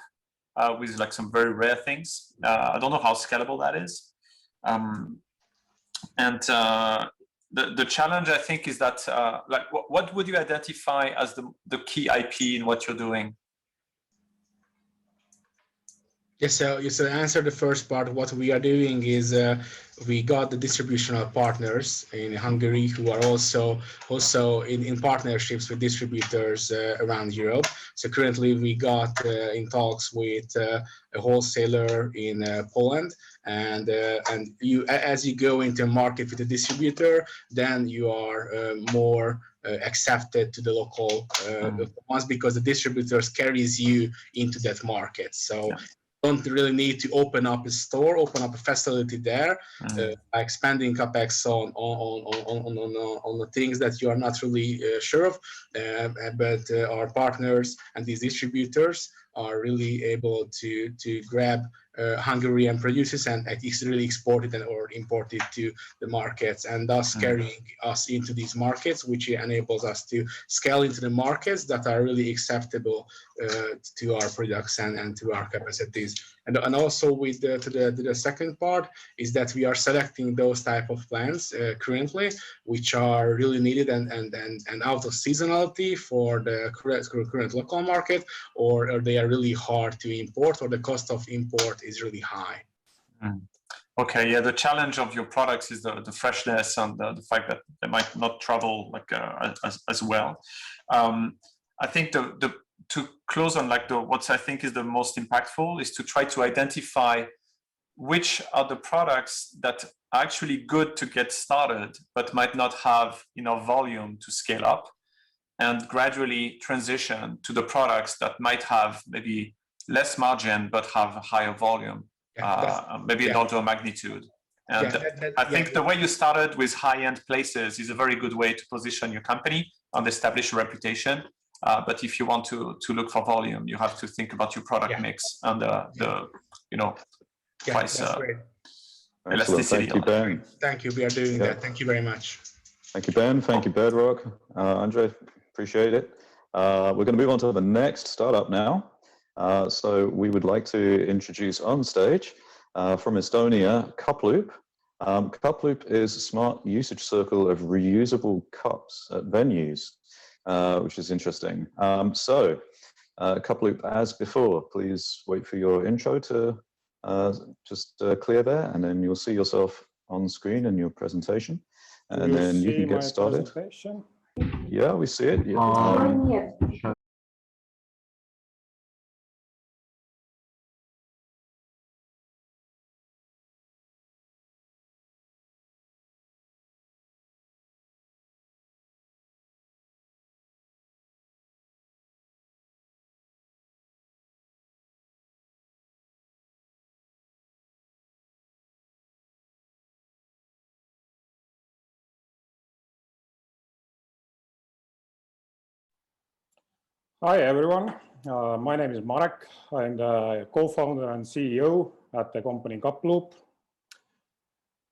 with like some very rare things. I don't know how scalable that is. The challenge, I think, is that like what would you identify as the key IP in what you're doing? Yes, so to answer the first part, what we are doing is we got the distributional partners in Hungary who are also in partnerships with distributors around Europe. So currently we got in talks with a wholesaler in Poland, and you as you go into a market with a distributor, then you are more accepted to the local ones because the distributors carries you into that market. So. Yeah. Don't really need to open up a store, open up a facility there, by expanding capex on the things that you are not really sure of. But our partners and these distributors are really able to grab Hungarian producers and really export it or import it to the markets, and thus carrying us into these markets, which enables us to scale into the markets that are really acceptable to our products and to our capacities. And also with the second part is that we are selecting those type of plants currently, which are really needed and out of seasonality for the current local market, or they are really hard to import, or the cost of import is really high. Okay, yeah, the challenge of your products is the freshness and the fact that they might not travel like as well. I think to close on like what I think is the most impactful is to try to identify which are the products that are actually good to get started, but might not have enough volume to scale up, and gradually transition to the products that might have maybe less margin, but have a higher volume, maybe an order of magnitude. And I think the way you started with high-end places is a very good way to position your company and establish a reputation. But if you want to look for volume, you have to think about your product mix and the price elasticity. Thank you, Ben. Thank you. We are doing that. Thank you very much. Thank you, Ben. Thank you, Bedrock. Andre, appreciate it. We're going to move on to the next startup now. So we would like to introduce on stage from Estonia, CUPLOOP. CUPLOOP is a smart usage circle of reusable cups at venues, which is interesting. So CUPLOOP, as before, please wait for your intro to just clear there, and then you'll see yourself on screen in your presentation, and then you can get started. Yeah, we see it. Yeah. Hi everyone, my name is Marek. I'm the co-founder and CEO at the company CUPLOOP.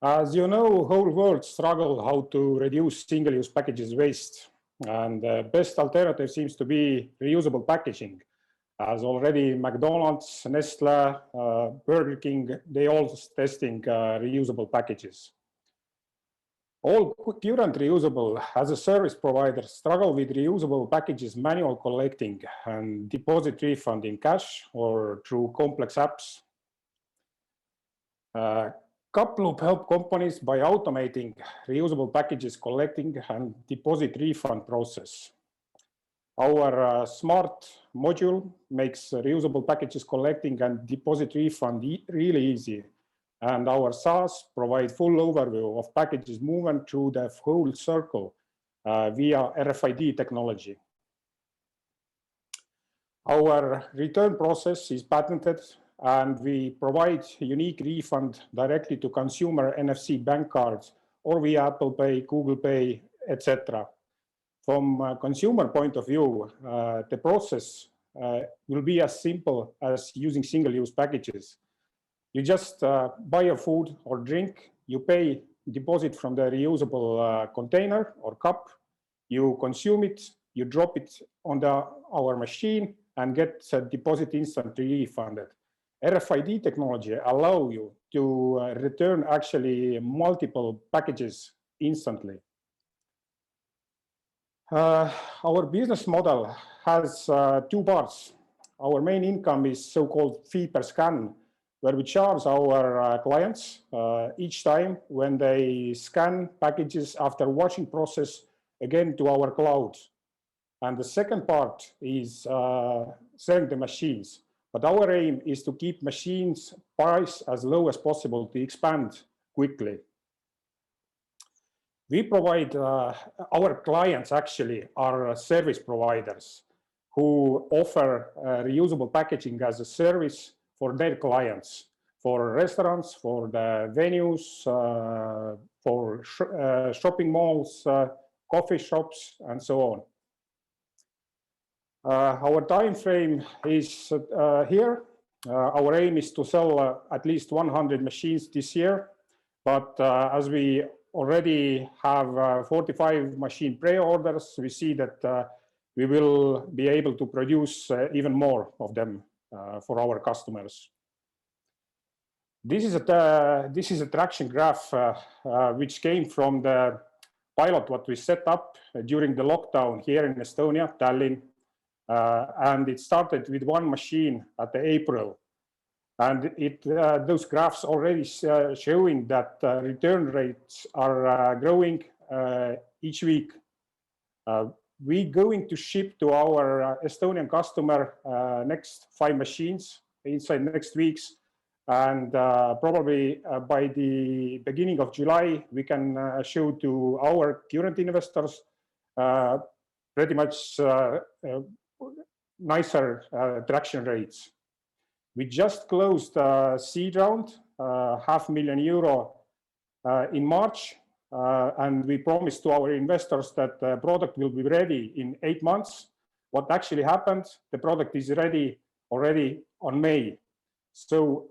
As you know, whole world struggle how to reduce single-use packages waste, and the best alternative seems to be reusable packaging, as already McDonald's, Nestle, Burger King, they all testing reusable packages. All current reusable as a service providers struggle with reusable packages manual collecting and deposit refund in cash or through complex apps. CUPLOOP help companies by automating reusable packages collecting and deposit refund process. Our smart module makes reusable packages collecting and deposit refund really easy. And our SaaS provides full overview of packages movement through the whole circle via RFID technology. Our return process is patented, and we provide unique refund directly to consumer NFC bank cards or via Apple Pay, Google Pay, etc. From a consumer point of view, the process will be as simple as using single-use packages. You just buy a food or drink, you pay deposit from the reusable container or cup, you consume it, you drop it on our machine and get a deposit instantly refunded. RFID technology allows you to return actually multiple packages instantly. Our business model has two parts. Our main income is so-called fee per scan, where we charge our clients each time when they scan packages after washing process again to our cloud. And the second part is selling the machines. But our aim is to keep machines price as low as possible to expand quickly. We provide, our clients actually are service providers who offer reusable packaging as a service for their clients, for restaurants, for the venues, for shopping malls, coffee shops, and so on. Our time frame is here. Our aim is to sell at least 100 machines this year, but as we already have 45 machine pre-orders, we see that we will be able to produce even more of them for our customers. This is a traction graph which came from the pilot what we set up during the lockdown here in Estonia, Tallinn. And it started with one machine at the April. And those graphs already showing that return rates are growing each week. We're going to ship to our Estonian customer next 5 machines inside next weeks. And probably by the beginning of July, we can show to our current investors pretty much nicer traction rates. We just closed a seed round, €500,000 in March, and we promised to our investors that the product will be ready in 8 months. What actually happened, the product is ready already on May. So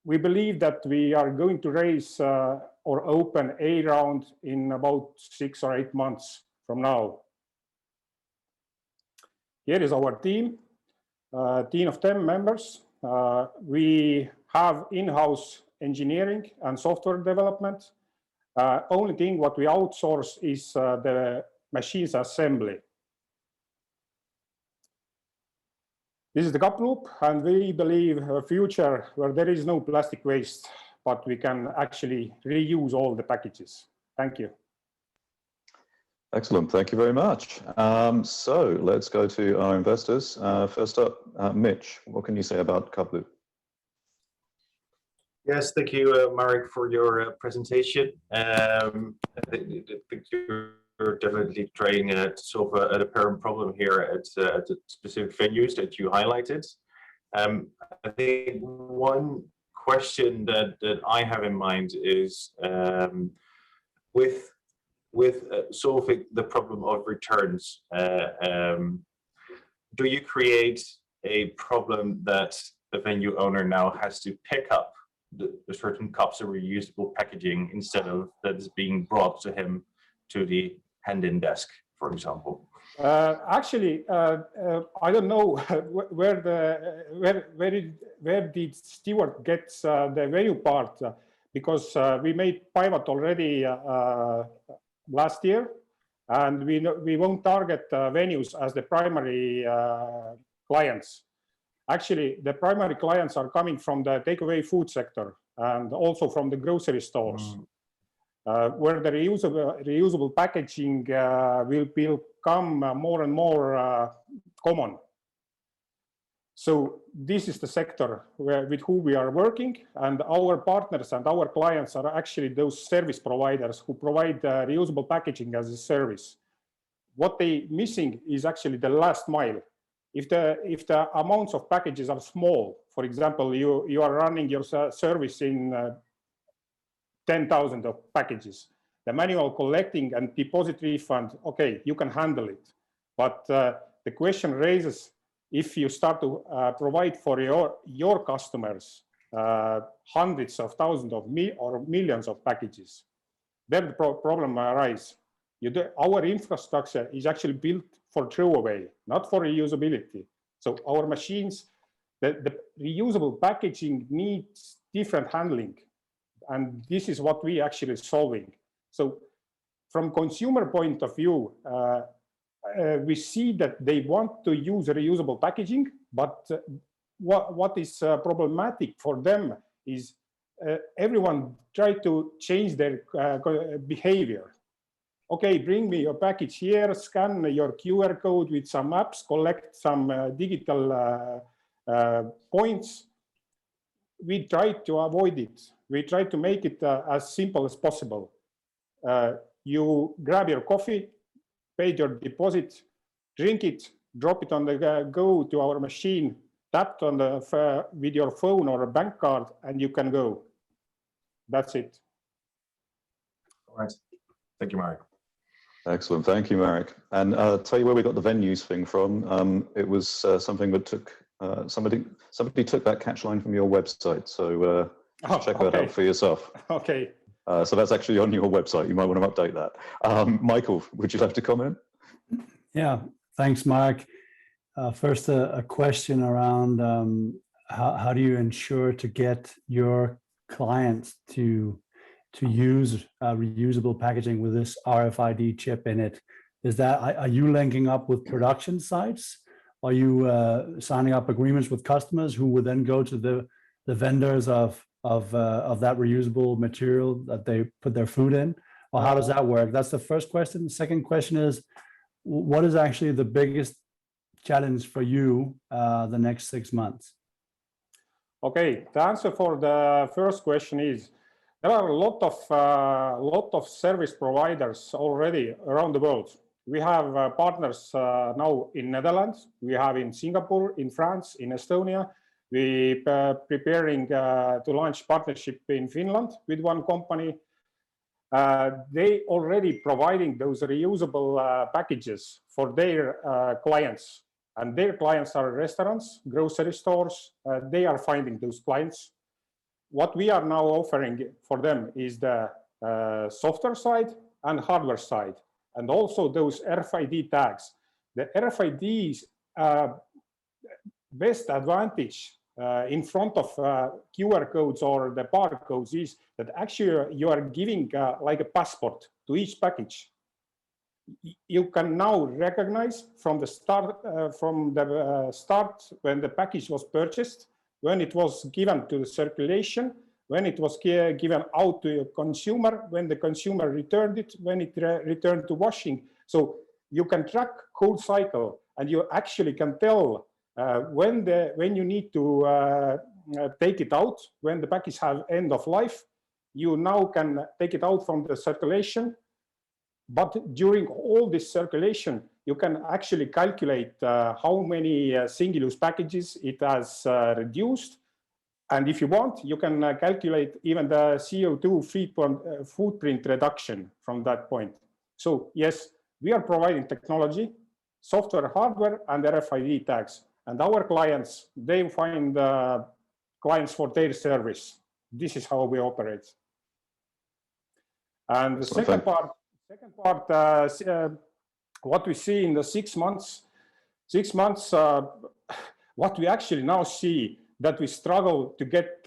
we believe that we are going to raise or open a round in about 6 or 8 months from now. Here is our team of 10 members. We have in-house engineering and software development. Only thing what we outsource is the machines assembly. This is the CUPLOOP, and we believe a future where there is no plastic waste, but we can actually reuse all the packages. Thank you. Excellent, thank you very much. So let's go to our investors. First up, Mitch, what can you say about CUPLOOP? Yes, thank you, Marek, for your presentation. I think you're definitely trying to solve an apparent problem here at the specific venues that you highlighted. I think one question that I have in mind is with solving the problem of returns, do you create a problem that the venue owner now has to pick up the certain cups of reusable packaging instead of that is being brought to him to the hand-in desk, for example? Actually, I don't know where did Stewart get the venue part, because we made pivot already last year, and we won't target venues as the primary clients. Actually, the primary clients are coming from the takeaway food sector and also from the grocery stores. where the reusable packaging will become more and more common. So this is the sector with who we are working, and our partners and our clients are actually those service providers who provide reusable packaging as a service. What they missing is actually the last mile. If the amounts of packages are small, for example, you are running your service in 10,000 of packages, the manual collecting and deposit refund, okay, you can handle it. But the question raises, if you start to provide for your customers hundreds of thousands of or millions of packages, then the problem arises. Our infrastructure is actually built for throwaway, not for reusability. So our machines, the reusable packaging needs different handling. And this is what we actually solving. So from consumer point of view, we see that they want to use reusable packaging, but what is problematic for them is everyone try to change their behavior. Okay, bring me your package here, scan your QR code with some apps, collect some digital points. We try to avoid it. We try to make it as simple as possible. You grab your coffee, pay your deposit, drink it, drop it on the go to our machine, tap on the with your phone or a bank card, and you can go. That's it. All right. Thank you, Marek. Excellent. Thank you, Marek. And tell you where we got the venues thing from. It was something that took somebody took that catch line from your website. So check that out for yourself. Okay. So that's actually on your website. You might want to update that. Michael, would you like to comment? Yeah, thanks, Mark. First, a question around how do you ensure to get your clients to use reusable packaging with this RFID chip in it? Are you linking up with production sites? Are you signing up agreements with customers who would then go to the vendors of that reusable material that they put their food in? Or how does that work? That's the first question. The second question is, what is actually the biggest challenge for you the next 6 months? Okay, the answer for the first question is there are a lot of service providers already around the world. We have partners now in Netherlands, we have in Singapore, in France, in Estonia. We preparing to launch partnership in Finland with one company. They already providing those reusable packages for their clients, and their clients are restaurants, grocery stores. They are finding those clients. What we are now offering for them is the software side and hardware side, and also those RFID tags. The RFID's best advantage in front of QR codes or the barcodes is that actually you are giving like a passport to each package. You can now recognize from the start when the package was purchased, when it was given to the circulation, when it was given out to a consumer, when the consumer returned it, when it returned to washing. So you can track whole cycle, and you actually can tell when you need to take it out, when the package have end of life. You now can take it out from the circulation. But during all this circulation, you can actually calculate how many single-use packages it has reduced. And if you want, you can calculate even the CO2 footprint reduction from that point. So yes, we are providing technology, software, hardware, and RFID tags. And our clients, they find clients for their service. This is how we operate. And the second part, what we see in the 6 months, what we actually now see that we struggle to get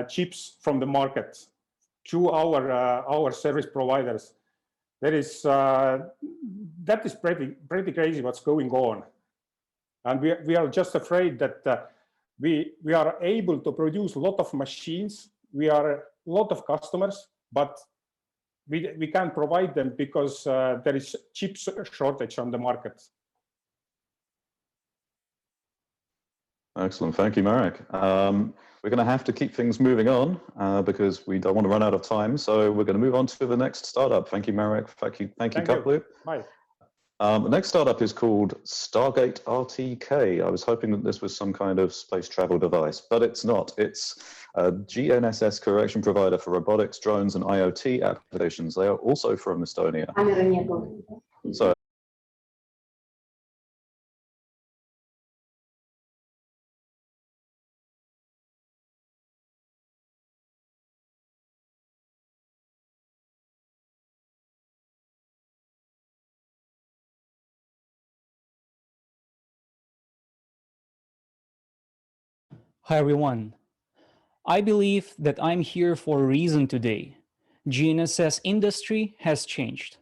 chips from the market through our service providers. That is pretty crazy what's going on, and we are just afraid that we are able to produce a lot of machines. We are lot of customers, but we can't provide them because there is chip shortage on the market. Excellent. Thank you, Marek. We're going to have to keep things moving on because we don't want to run out of time. So we're going to move on to the next startup. Thank you, Marek. Thank you, CUPLOOP. Bye. The next startup is called Stargate RTK. I was hoping that this was some kind of space travel device, but it's not. It's a GNSS correction provider for robotics, drones, and IoT applications. They are also from Estonia. So Hi everyone. I believe that I'm here for a reason today. GNSS industry has changed.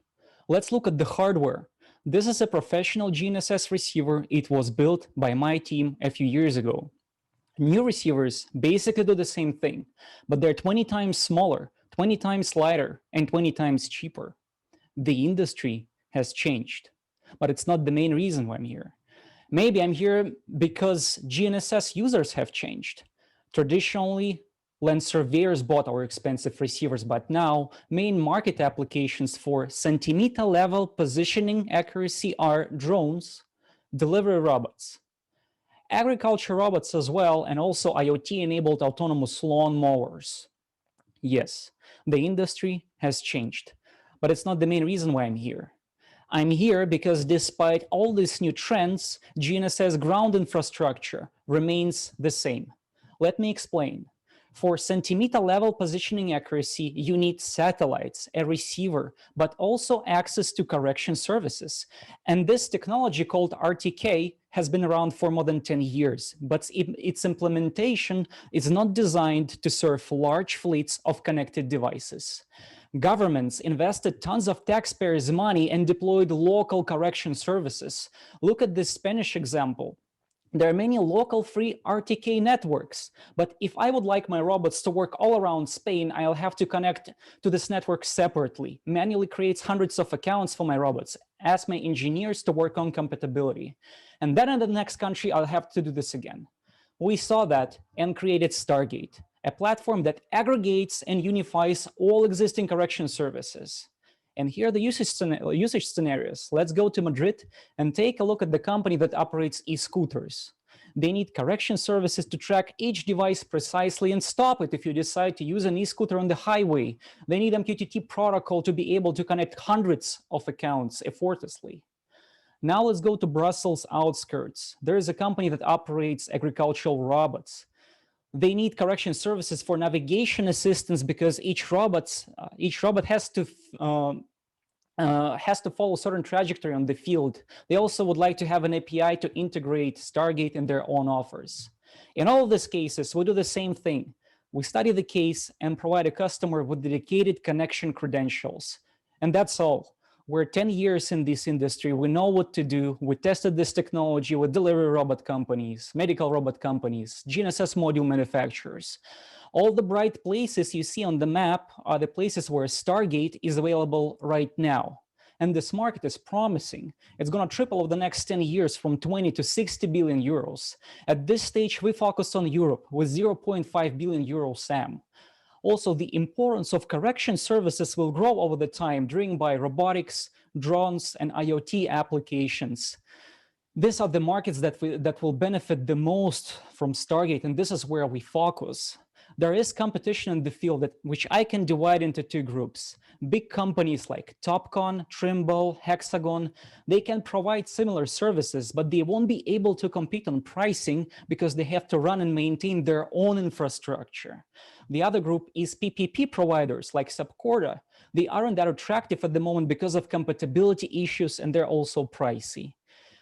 Let's look at the hardware. This is a professional GNSS receiver. It was built by my team a few years ago. New receivers basically do the same thing, but they're 20 times smaller, 20 times lighter, and 20 times cheaper. The industry has changed, but it's not the main reason why I'm here. Maybe I'm here because GNSS users have changed. Traditionally, land surveyors bought our expensive receivers, but now main market applications for centimeter level positioning accuracy are drones, delivery robots, agriculture robots as well, and also IoT-enabled autonomous lawn mowers. Yes, the industry has changed, but it's not the main reason why I'm here. I'm here because despite all these new trends, GNSS ground infrastructure remains the same. Let me explain. For centimeter level positioning accuracy, you need satellites, a receiver, but also access to correction services. And this technology called RTK has been around for more than 10 years, but its implementation is not designed to serve large fleets of connected devices. Governments invested tons of taxpayers' money and deployed local correction services. Look at this Spanish example. There are many local free RTK networks, but if I would like my robots to work all around Spain, I'll have to connect to this network separately, manually create hundreds of accounts for my robots, ask my engineers to work on compatibility. And then in the next country, I'll have to do this again. We saw that and created Stargate, a platform that aggregates and unifies all existing correction services. And here are the usage scenarios. Let's go to Madrid and take a look at the company that operates e-scooters. They need correction services to track each device precisely and stop it if you decide to use an e-scooter on the highway. They need MQTT protocol to be able to connect hundreds of accounts effortlessly. Now let's go to Brussels outskirts. There is a company that operates agricultural robots. They need correction services for navigation assistance because each robot has to follow a certain trajectory on the field. They also would like to have an API to integrate Stargate in their own offers. In all of these cases, we do the same thing. We study the case and provide a customer with dedicated connection credentials. And that's all. We're 10 years in this industry. We know what to do. We tested this technology with delivery robot companies, medical robot companies, GNSS module manufacturers. All the bright places you see on the map are the places where Stargate is available right now. And this market is promising. It's going to triple over the next 10 years from 20 to 60 billion euros. At this stage, we focus on Europe with 0.5 billion euro SAM. Also, the importance of correction services will grow over the time, driven by robotics, drones, and IoT applications. These are the markets that will benefit the most from Stargate, and this is where we focus. There is competition in the field which I can divide into two groups. Big companies like Topcon, Trimble, Hexagon, they can provide similar services, but they won't be able to compete on pricing because they have to run and maintain their own infrastructure. The other group is PPP providers like Subcorda. They aren't that attractive at the moment because of compatibility issues, and they're also pricey.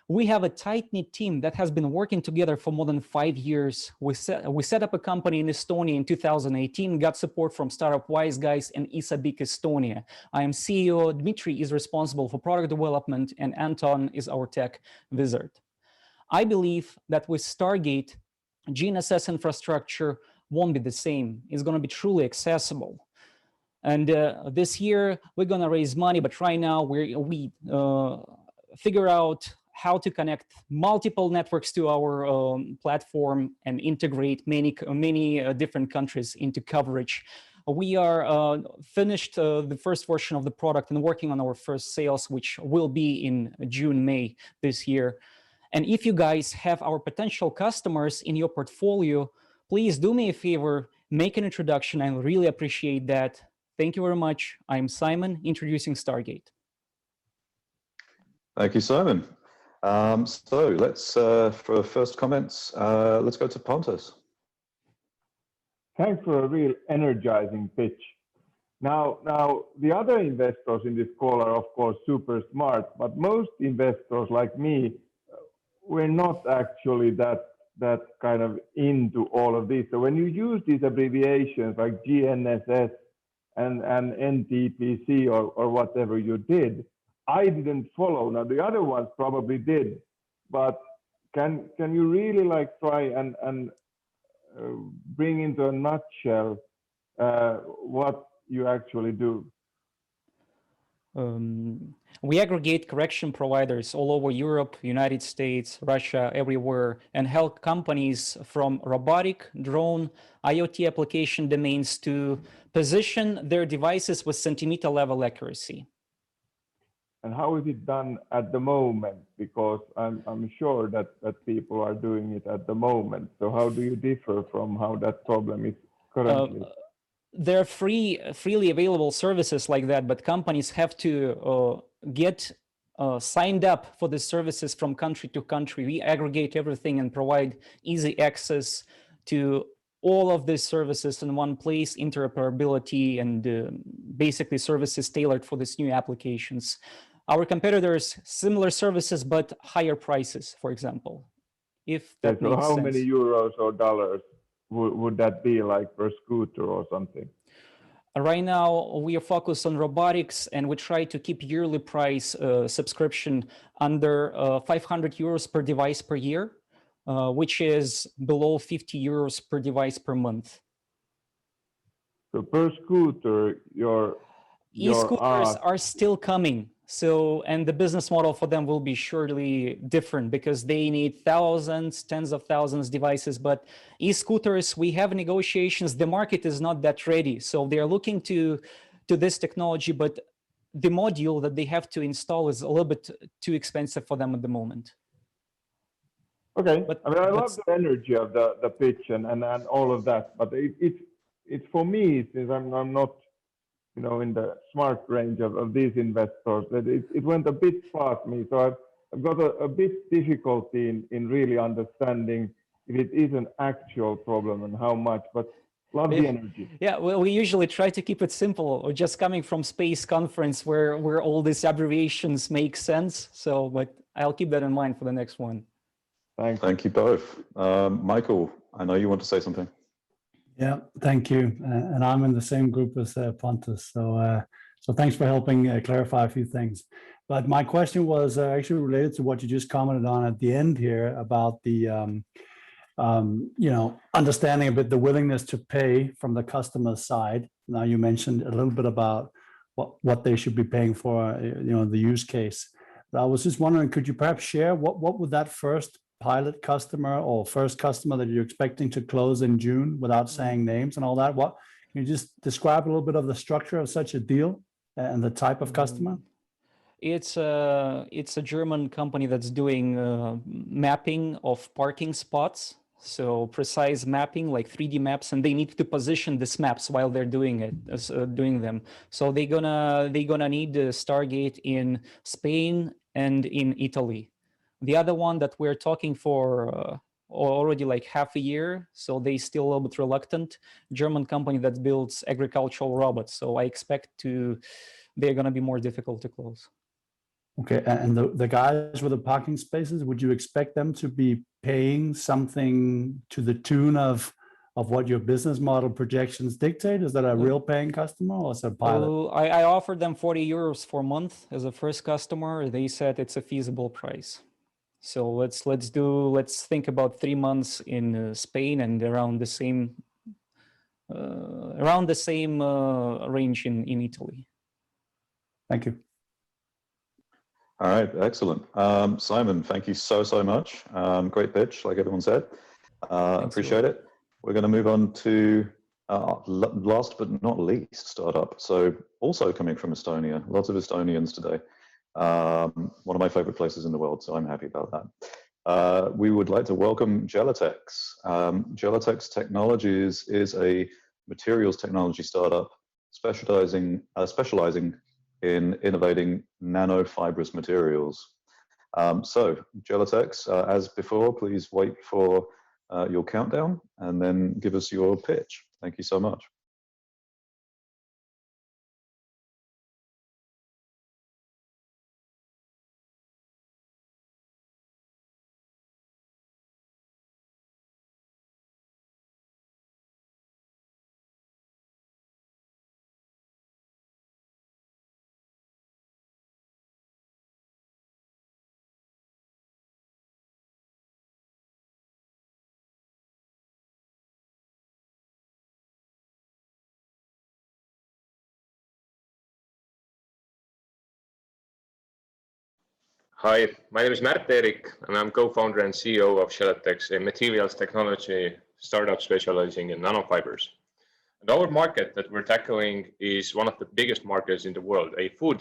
We have a tight-knit team that has been working together for more than 5 years. We set up a company in Estonia in 2018, got support from Startup Wise Guys and Isabik Estonia. I am CEO, Dmitry is responsible for product development, and Anton is our tech wizard. I believe that with Stargate, GNSS infrastructure won't be the same. It's going to be truly accessible. And this year we're going to raise money, but right now we figure out how to connect multiple networks to our platform and integrate many different countries into coverage. We are finished the first version of the product and working on our first sales, which will be in June, May this year. And if you guys have our potential customers in your portfolio, please do me a favor, make an introduction. I really appreciate that. Thank you very much. I'm Simon, introducing Stargate. Thank you, Simon. So let's, for first comments, let's go to Pontus. Thanks for a real energizing pitch. Now, the other investors in this call are, of course, super smart, but most investors like me, we're not actually that kind of into all of this. So when you use these abbreviations like GNSS and NTPC or whatever you did, I didn't follow. Now the other ones probably did, but can you really like try and bring into a nutshell what you actually do? We aggregate correction providers all over Europe, United States, Russia, everywhere, and help companies from robotic, drone, IoT application domains to position their devices with centimeter level accuracy. And how is it done at the moment? Because I'm sure that people are doing it at the moment. So how do you differ from how that problem is currently? There are freely available services like that, but companies have to get signed up for the services from country to country. We aggregate everything and provide easy access to all of these services in one place, interoperability, and basically services tailored for these new applications. Our competitors, similar services, but higher prices, for example, if that makes sense. So how many euros or dollars would that be, like per scooter or something? Right now, we are focused on robotics, and we try to keep yearly price subscription under 500 euros per device per year, which is below 50 euros per device per month. So per scooter, your e-scooters are still coming. So, and the business model for them will be surely different because they need thousands, tens of thousands devices. But e-scooters, we have negotiations. The market is not that ready. So they are looking to this technology, but the module that they have to install is a little bit too expensive for them at the moment. Okay, but I love the energy of the pitch and all of that. But it's for me, since I'm not, you know, in the smart range of these investors, that it went a bit past me. So I've got a bit difficulty in really understanding if it is an actual problem and how much, but love the energy. Yeah, well, we usually try to keep it simple, or just coming from space conference where all these abbreviations make sense. So, but I'll keep that in mind for the next one. Thanks. Thank you both. Michael, I know you want to say something. Yeah, thank you. And I'm in the same group as Pontus. So thanks for helping clarify a few things. But my question was actually related to what you just commented on at the end here about the, you know, understanding a bit the willingness to pay from the customer side. Now you mentioned a little bit about what they should be paying for, you know, the use case. But I was just wondering, could you perhaps share what would that first pilot customer or first customer that you're expecting to close in June, without saying names and all that, what can you just describe a little bit of the structure of such a deal and the type of customer? It's a German company that's doing mapping of parking spots, so precise mapping, like 3D maps, and they need to position these maps while they're doing them. So they're gonna need the Stargate in Spain and in Italy. The other one that we're talking for already like half a year, so they still a little bit reluctant. German company that builds agricultural robots. So I expect they're going to be more difficult to close. Okay, and the guys with the parking spaces, would you expect them to be paying something to the tune of what your business model projections dictate? Is that a real paying customer or is it a pilot? I offered them 40 euros for a month as a first customer. They said it's a feasible price. So let's think about 3 months in Spain and around the same around the same range in Italy. Thank you. All right, excellent. Simon, thank you so much. Great pitch, like everyone said. Appreciate it. We're going to move on to last but not least startup. So also coming from Estonia, lots of Estonians today. One of my favorite places in the world, so I'm happy about that. We would like to welcome Gelatex. Gelatex Technologies is a materials technology startup specializing in innovating nanofibrous materials. So Gelatex, as before, please wait for your countdown and then give us your pitch. Thank you so much. Hi, my name is Märt-Erik, and I'm co-founder and CEO of Gelatex, a materials technology startup specializing in nanofibers. And our market that we're tackling is one of the biggest markets in the world, a food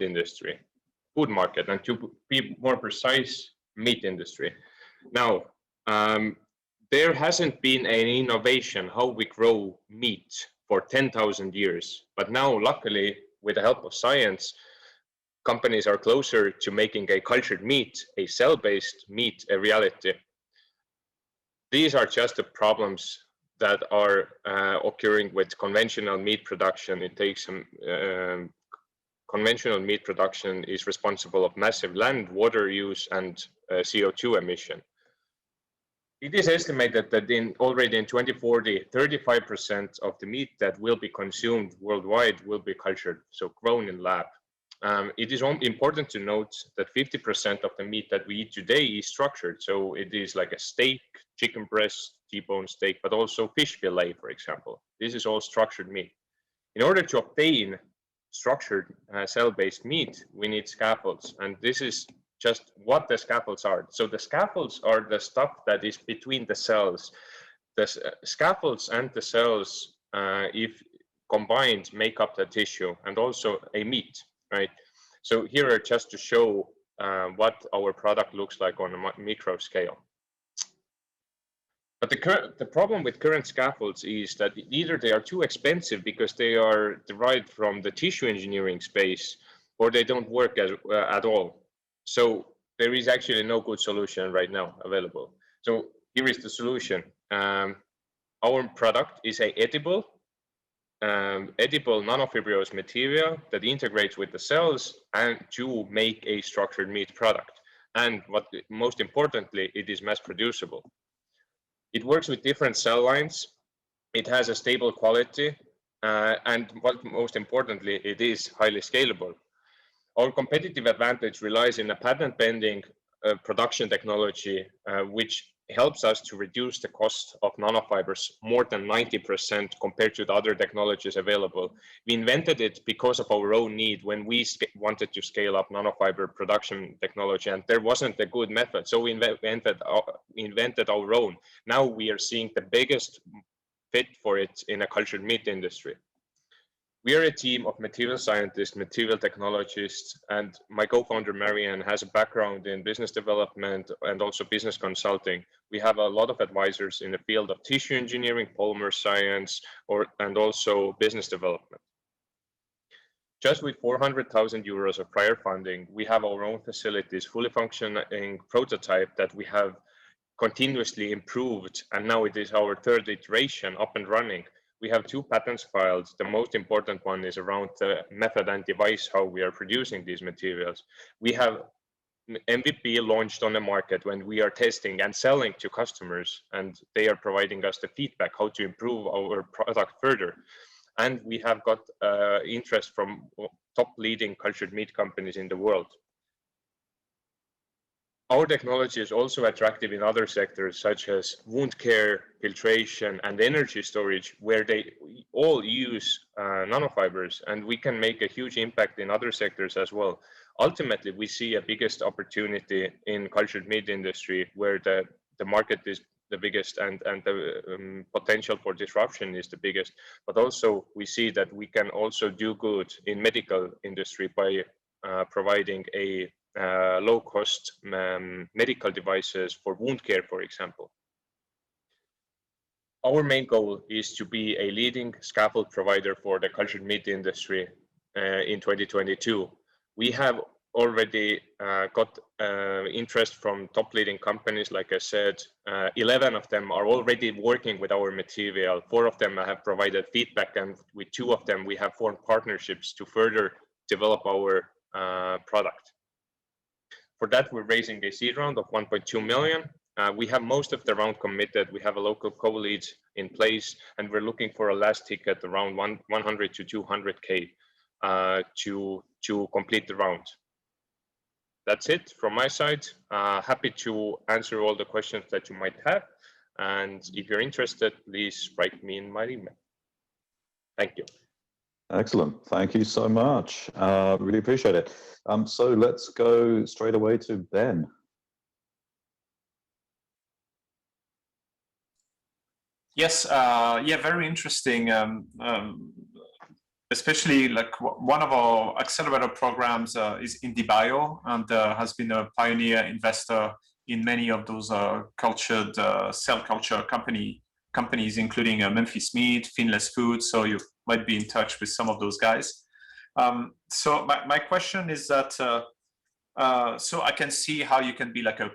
market, and to be more precise, meat industry. Now, there hasn't been an innovation how we grow meat for 10,000 years, but now, luckily, with the help of science, companies are closer to making a cultured meat, a cell-based meat, a reality. These are just the problems that are occurring with conventional meat production. It takes some conventional meat production is responsible of massive land, water use, and CO2 emission. It is estimated that already in 2040, 35% of the meat that will be consumed worldwide will be cultured, so grown in lab. It is important to note that 50% of the meat that we eat today is structured. So it is like a steak, chicken breast, T-bone steak, but also fish fillet, for example. This is all structured meat. In order to obtain structured cell-based meat, we need scaffolds. And this is just what the scaffolds are. So the scaffolds are the stuff that is between the cells. The scaffolds and the cells, if combined, make up the tissue and also a meat. Right. So here are just to show what our product looks like on a micro scale. But the problem with current scaffolds is that either they are too expensive because they are derived from the tissue engineering space, or they don't work at all. So there is actually no good solution right now available. So here is the solution. Our product is a edible nanofibrous material that integrates with the cells and to make a structured meat product. And what most importantly, it is mass producible. It works with different cell lines. It has a stable quality. And what most importantly, it is highly scalable. Our competitive advantage relies in a patent pending production technology, which helps us to reduce the cost of nanofibers more than 90% compared to the other technologies available. We invented it because of our own need when we wanted to scale up nanofiber production technology, and there wasn't a good method. So we invented our own. Now we are seeing the biggest fit for it in a cultured meat industry. We are a team of material scientists, material technologists, and my co-founder Marianne has a background in business development and also business consulting. We have a lot of advisors in the field of tissue engineering, polymer science, and also business development. Just with 400,000 euros of prior funding, we have our own facilities, fully functioning prototype that we have continuously improved, and now it is our third iteration up and running. We have 2 patents filed. The most important one is around the method and device, how we are producing these materials. We have MVP launched on the market when we are testing and selling to customers, and they are providing us the feedback how to improve our product further. And we have got interest from top leading cultured meat companies in the world. Our technology is also attractive in other sectors such as wound care, filtration, and energy storage, where they all use nanofibers, and we can make a huge impact in other sectors as well. Ultimately, we see a biggest opportunity in cultured meat industry, where the market is the biggest and the potential for disruption is the biggest. But also we see that we can also do good in medical industry by providing a low-cost medical devices for wound care, for example. Our main goal is to be a leading scaffold provider for the cultured meat industry in 2022. We have already got interest from top leading companies. Like I said, 11 of them are already working with our material. 4 of them have provided feedback, and with 2 of them we have formed partnerships to further develop our product. For that, we're raising a seed round of 1.2 million. We have most of the round committed. We have a local co-lead in place, and we're looking for a last ticket around 100 to 200K to complete the round. That's it from my side. Happy to answer all the questions that you might have. And if you're interested, please write me in my email. Thank you. Excellent. Thank you so much. Really appreciate it. So let's go straight away to Ben. Yes, yeah, very interesting. Especially like one of our accelerator programs is IndieBio, and has been a pioneer investor in many of those cultured cell culture companies, including Memphis Meat, Finless Foods. So you might be in touch with some of those guys. So my question is that, so I can see how you can be like a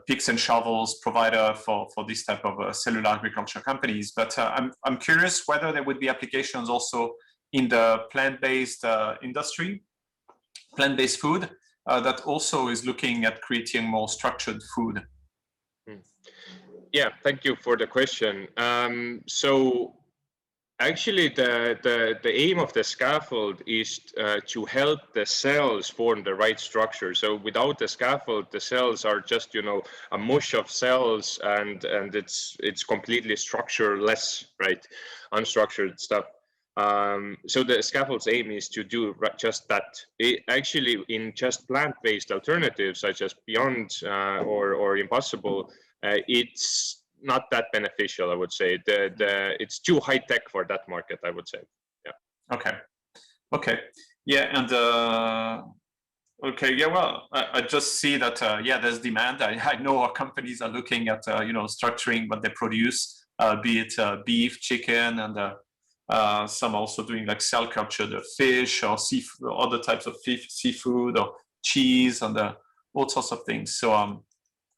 picks and shovels provider for this type of cellular agriculture companies, but I'm curious whether there would be applications also in the plant-based industry, plant-based food, that also is looking at creating more structured food. Yeah, thank you for the question. So actually the aim of the scaffold is to help the cells form the right structure. So without the scaffold, the cells are just, you know, a mush of cells, and it's completely structureless, right? Unstructured stuff. So the scaffold's aim is to do just that. Actually, in just plant-based alternatives such as Beyond or Impossible, it's not that beneficial, I would say. It's too high tech for that market, I would say. Yeah. Okay. Yeah, and okay. Yeah. Well, I just see that yeah, there's demand. I know our companies are looking at you know, structuring what they produce, be it beef, chicken, and some also doing like cell cultured fish or seafood, or other types of seafood or cheese, and all sorts of things. So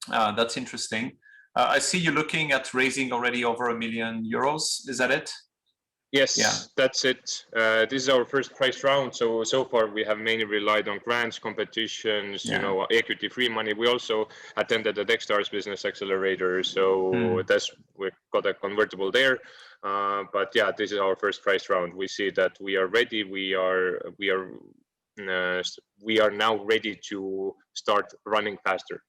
that's interesting. I see you're looking at raising already over €1 million. Is that it? Yes, yeah. That's it. This is our first prize round. So far we have mainly relied on grants, competitions, you know, equity-free money. We also attended the Techstars Business Accelerator, so we got a convertible there. But yeah, this is our first prize round. We see that we are ready. We are now ready to start running faster.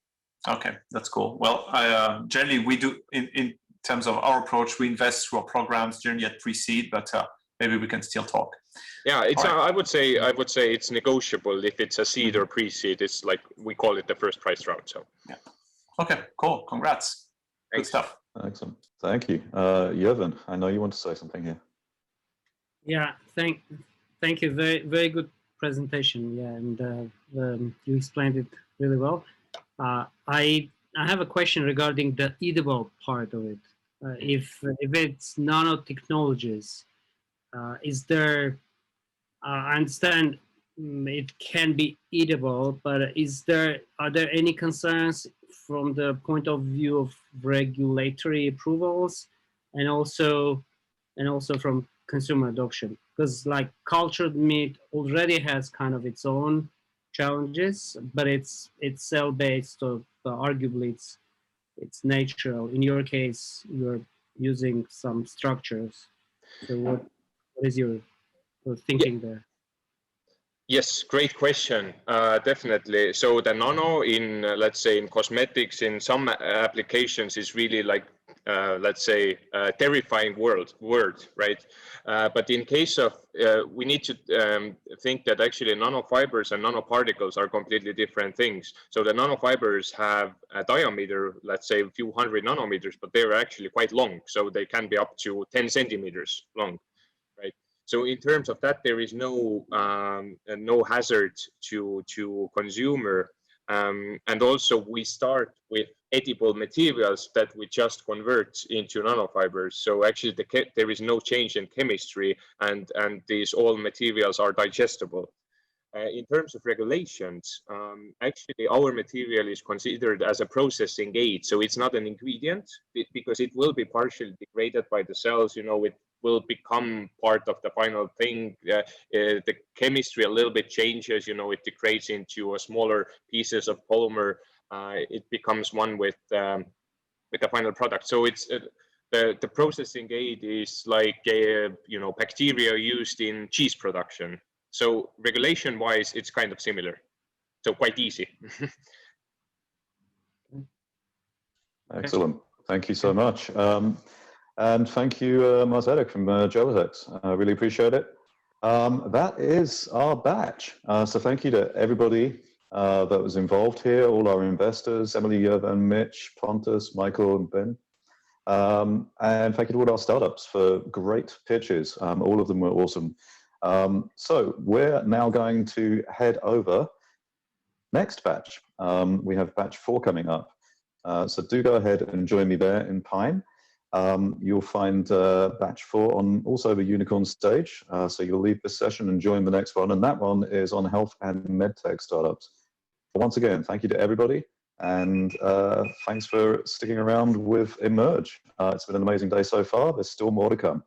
Okay, that's cool. Well, generally we do in terms of our approach, we invest through our programs generally at pre-seed, but maybe we can still talk. Yeah, it's. Right. I would say it's negotiable if it's a seed or pre-seed. It's like we call it the first prize round. So. Yeah. Okay. Cool. Congrats. Good stuff. Excellent. Thank you, Jürgen. I know you want to say something here. Yeah. Thank you. Very good presentation. Yeah, and you explained it really well. I have a question regarding the eatable part of it. If it's nanotechnologies, is there? I understand it can be eatable, but are there any concerns from the point of view of regulatory approvals, and also from consumer adoption? Because like cultured meat already has kind of its own challenges, but it's cell-based, so arguably it's natural. In your case, you're using some structures. So what is your thinking there? Yes, great question. Definitely. So the nano in, let's say, in cosmetics, in some applications is really like let's say, terrifying word, right? But in case of, we need to think that actually nanofibers and nanoparticles are completely different things. So the nanofibers have a diameter, let's say a few hundred nanometers, but they're actually quite long. So they can be up to 10 centimeters long, right? So in terms of that, there is no hazard to consumer. And also we start with edible materials that we just convert into nanofibers. So actually there is no change in chemistry, and these all materials are digestible. In terms of regulations, actually our material is considered as a processing aid. So it's not an ingredient because it will be partially degraded by the cells. It will become part of the final thing. The chemistry a little bit changes, it degrades into smaller pieces of polymer. It becomes one with the final product. So it's the processing aid is like bacteria used in cheese production. So regulation-wise, it's kind of similar. So quite easy. Excellent. Thank you so much. And thank you, Marcelic from Gelatex. I really appreciate it. That is our batch. So thank you to everybody that was involved here, all our investors, Emily, Yervan, Mitch, Pontus, Michael, and Ben. And thank you to all our startups for great pitches. All of them were awesome. So we're now going to head over next batch. We have batch 4 coming up. So do go ahead and join me there in Pine. You'll find batch 4 on also the Unicorn stage. So you'll leave this session and join the next one. And that one is on health and medtech startups. Once again, thank you to everybody. And thanks for sticking around with Emerge. It's been an amazing day so far. There's still more to come.